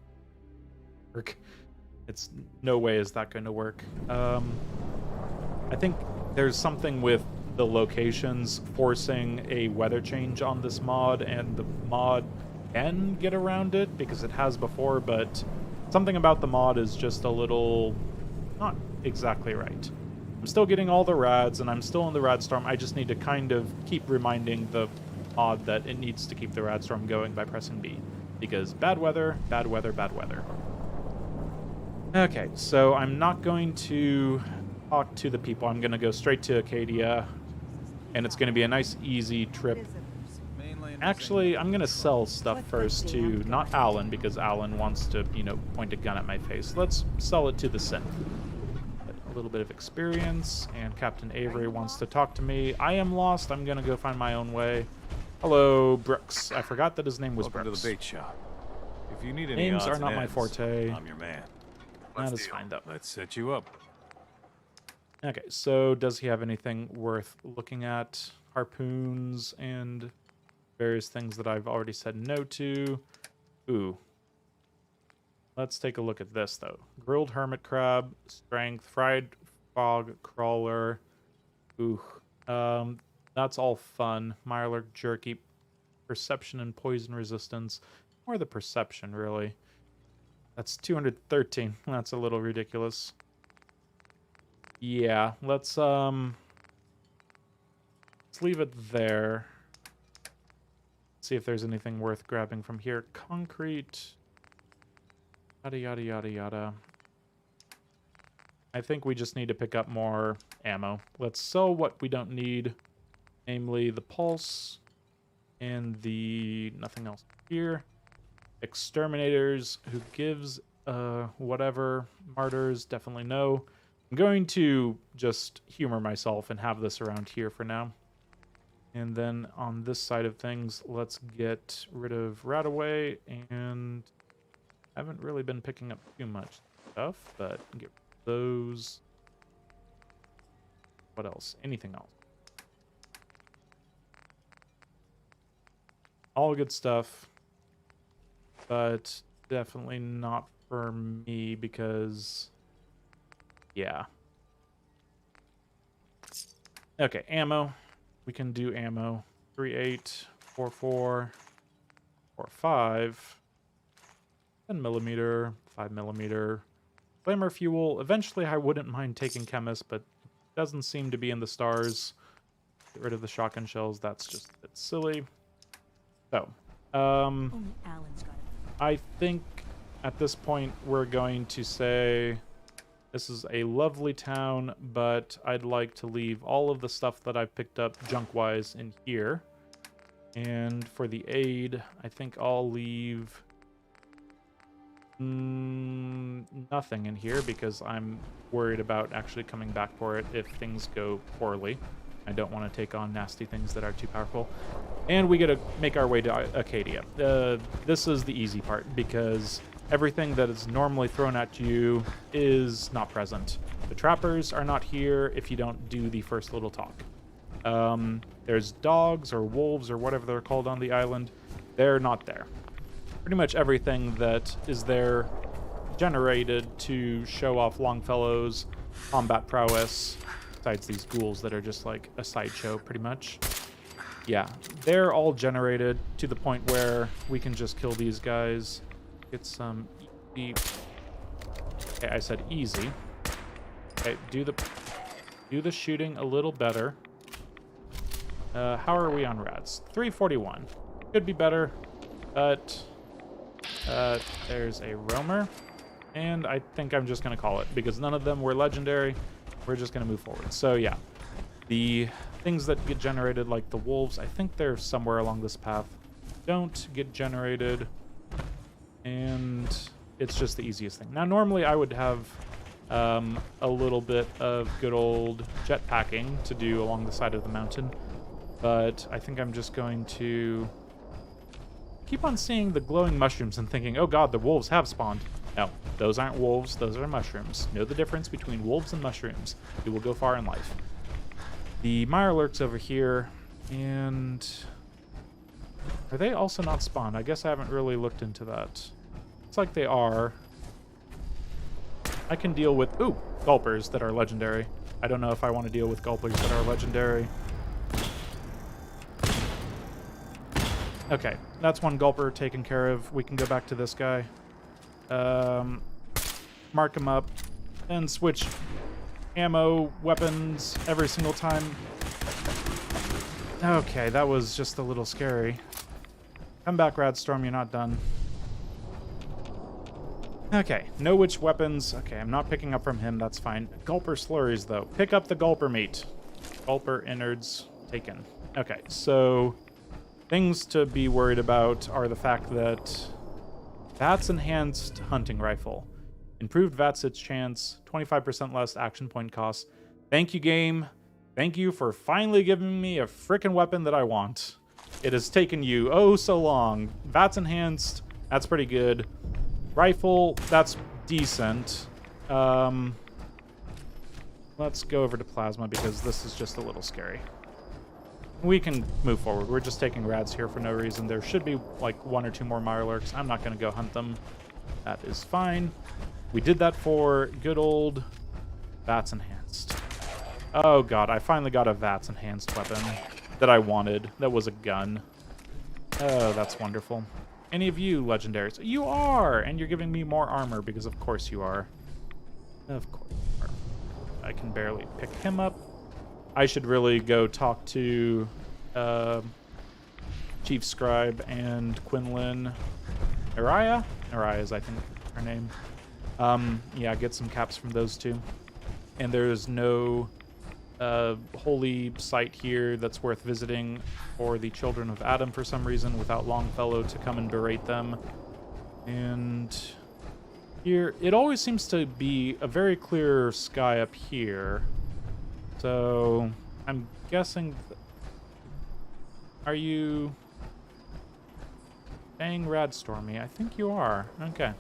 It's no way is that going to work. I think there's something with the locations forcing a weather change on this mod, and the mod can get around it because it has before, but something about the mod is just a little not exactly right. I'm still getting all the rads, and I'm still in the Radstorm. I just need to kind of keep reminding the mod that it needs to keep the Radstorm going by pressing B, because bad weather, bad weather, bad weather. Okay, so I'm not going to talk to the people. I'm going to go straight to Acadia, and it's going to be a nice, easy trip. Actually, I'm going to sell stuff first to, not Alan, because Alan wants to, point a gun at my face. Let's sell it to the synth. A little bit of experience, and Captain Avery wants to talk to me. I am lost. I'm going to go find my own way. Hello, Brooks. I forgot that his name was Welcome Brooks. to the bait shop. If you need any Names odds are not and my ends, forte. I'm your man. That is fine, though. Let's set you up. Okay, so does he have anything worth looking at? Harpoons and various things that I've already said no to. Ooh. Let's take a look at this, though. Grilled hermit crab, strength, fried fog crawler. Ooh. That's all fun. Mirelurk jerky, perception and poison resistance. More the perception, really. That's 213. That's a little ridiculous. Yeah, let's leave it there. See if there's anything worth grabbing from here. Concrete. Yada, yada, yada, yada. I think we just need to pick up more ammo. Let's sell what we don't need. Namely, the pulse and the nothing else here. Exterminators, who gives whatever. Martyrs, definitely no. I'm going to just humor myself and have this around here for now. And then on this side of things, let's get rid of Radaway, and I haven't really been picking up too much stuff, but get rid of those. What else? Anything else? All good stuff, but definitely not for me because, yeah. Okay, ammo. We can do ammo. 38, 44, 45. 10mm, 5mm. Flamer fuel. Eventually, I wouldn't mind taking chemist, but it doesn't seem to be in the stars. Get rid of the shotgun shells. That's just a bit silly. So, Only Alan's got it. I think at this point we're going to say this is a lovely town, but I'd like to leave all of the stuff that I've picked up junk-wise in here. And for the aid, I think I'll leave nothing in here because I'm worried about actually coming back for it if things go poorly. I don't want to take on nasty things that are too powerful. And we gotta make our way to Acadia. This is the easy part because everything that is normally thrown at you is not present. The trappers are not here if you don't do the first little talk. There's dogs or wolves or whatever they're called on the island. They're not there. Pretty much everything that is there generated to show off Longfellow's combat prowess, besides these ghouls that are just like a sideshow pretty much. Yeah, they're all generated to the point where we can just kill these guys. Get some easy. Okay, I said easy. Okay, do the shooting a little better. How are we on rads? 341. Could be better, but there's a roamer, and I think I'm just gonna call it because none of them were legendary. We're just gonna move forward. So yeah, the things that get generated, like the wolves, I think they're somewhere along this path, don't get generated, and it's just the easiest thing. Now, normally I would have a little bit of good old jetpacking to do along the side of the mountain, but I think I'm just going to keep on seeing the glowing mushrooms and thinking, oh god, the wolves have spawned. No, those aren't wolves, those are mushrooms. Know the difference between wolves and mushrooms. You will go far in life. The Mirelurks over here, and are they also not spawned? I guess I haven't really looked into that. Looks like they are. I can deal with, ooh, gulpers that are legendary. I don't know if I want to deal with gulpers that are legendary. Okay, that's one gulper taken care of. We can go back to this guy. Mark him up, and switch ammo, weapons every single time. Okay, that was just a little scary. Come back, Radstorm, you're not done. Okay, know which weapons. Okay, I'm not picking up from him, that's fine. Gulper slurries, though. Pick up the gulper meat. Gulper innards taken. Okay, so things to be worried about are the fact that VATS enhanced hunting rifle. Improved VATS hit chance, 25% less action point cost. Thank you, game. Thank you for finally giving me a frickin' weapon that I want. It has taken you oh so long. VATS enhanced, that's pretty good. Rifle, that's decent. Let's go over to plasma because this is just a little scary. We can move forward. We're just taking rads here for no reason. There should be like one or two more Mirelurks. I'm not going to go hunt them. That is fine. We did that for good old VATS enhanced. Oh god, I finally got a VATS enhanced weapon that I wanted. That was a gun. Oh, that's wonderful. Any of you legendaries? You are! And you're giving me more armor because of course you are. Of course you are. I can barely pick him up. I should really go talk to Chief Scribe and Quinlan. Araya? Araya is, I think, her name. Yeah, get some caps from those two. And there's no holy site here that's worth visiting for the Children of Adam for some reason without Longfellow to come and berate them. And here, it always seems to be a very clear sky up here. So, I'm guessing... Are you... Dang Radstormy? I think you are. Okay.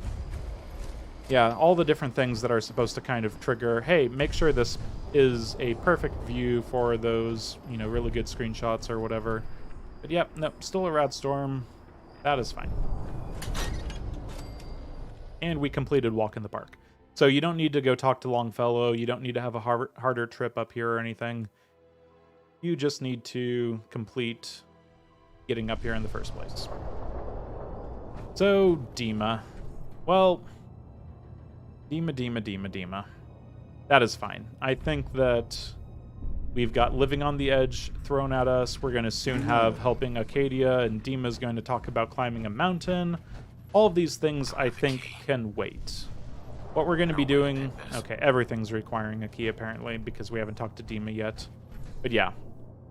Yeah, all the different things that are supposed to kind of trigger, hey, make sure this is a perfect view for those, you know, really good screenshots or whatever. But yep, nope, still a Radstorm. That is fine. And we completed Walk in the Park. So you don't need to go talk to Longfellow. You don't need to have a harder trip up here or anything. You just need to complete getting up here in the first place. So, Dima. Well, Dima. That is fine. I think that we've got Living on the Edge thrown at us. We're going to soon have Helping Acadia, and Dima's going to talk about climbing a mountain. All of these things, I think, can wait. What we're going to be doing... Okay, everything's requiring a key, apparently, because we haven't talked to Dima yet. But yeah,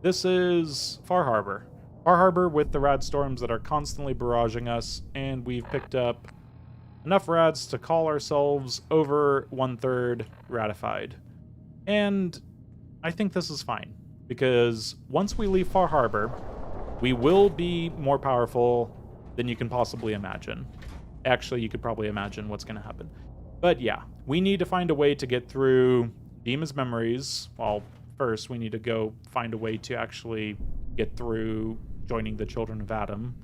this is Far Harbor. Far Harbor with the Radstorms that are constantly barraging us, and we've picked up enough Rads to call ourselves over 1/3 ratified. And I think this is fine, because once we leave Far Harbor, we will be more powerful than you can possibly imagine. Actually, you could probably imagine what's going to happen. But yeah, we need to find a way to get through Dima's memories. Well, first we need to go find a way to actually get through joining the Children of Adam.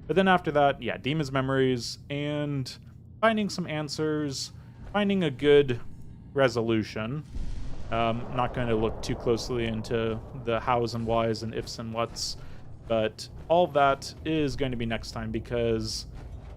But then after that, yeah, Dima's memories and finding some answers, finding a good resolution. Not going to look too closely into the hows and whys and ifs and whats, but all of that is going to be next time, because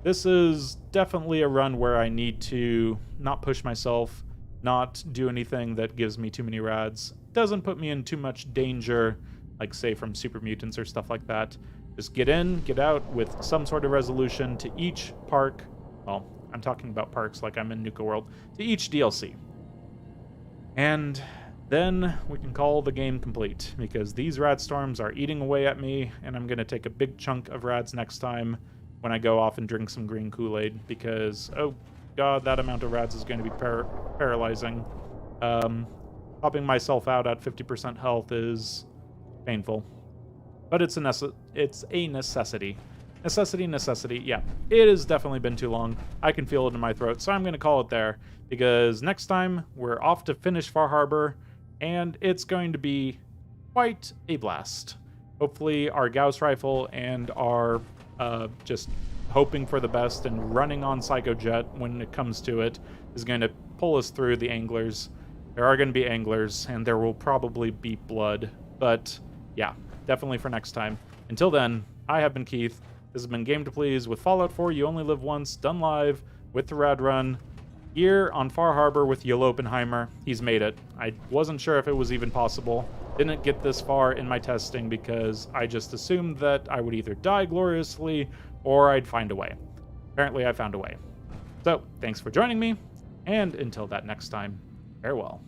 this is definitely a run where I need to not push myself, not do anything that gives me too many rads, doesn't put me in too much danger, like say from super mutants or stuff like that. Just get in, get out with some sort of resolution to each park. Well, I'm talking about parks like I'm in Nuka World, to each DLC. And then we can call the game complete, because these Radstorms are eating away at me, and I'm going to take a big chunk of Rads next time when I go off and drink some green Kool-Aid, because, oh god, that amount of Rads is going to be paralyzing. Popping myself out at 50% health is painful. But it's a necessity. Necessity, yeah. It has definitely been too long. I can feel it in my throat, so I'm going to call it there, because next time we're off to finish Far Harbor, and it's going to be quite a blast. Hopefully our Gauss rifle and our just hoping for the best and running on Psycho Jet when it comes to it is going to pull us through the anglers. There are going to be anglers, and there will probably be blood, but yeah, definitely for next time. Until then, I have been Keith. This has been Game to Please with Fallout 4 You Only Live Once, done live with the Rad Run. Here on Far Harbor with YOLO Oppenheimer. He's made it. I wasn't sure if it was even possible. Didn't get this far in my testing because I just assumed that I would either die gloriously or I'd find a way. Apparently I found a way. So, thanks for joining me, and until that next time, farewell.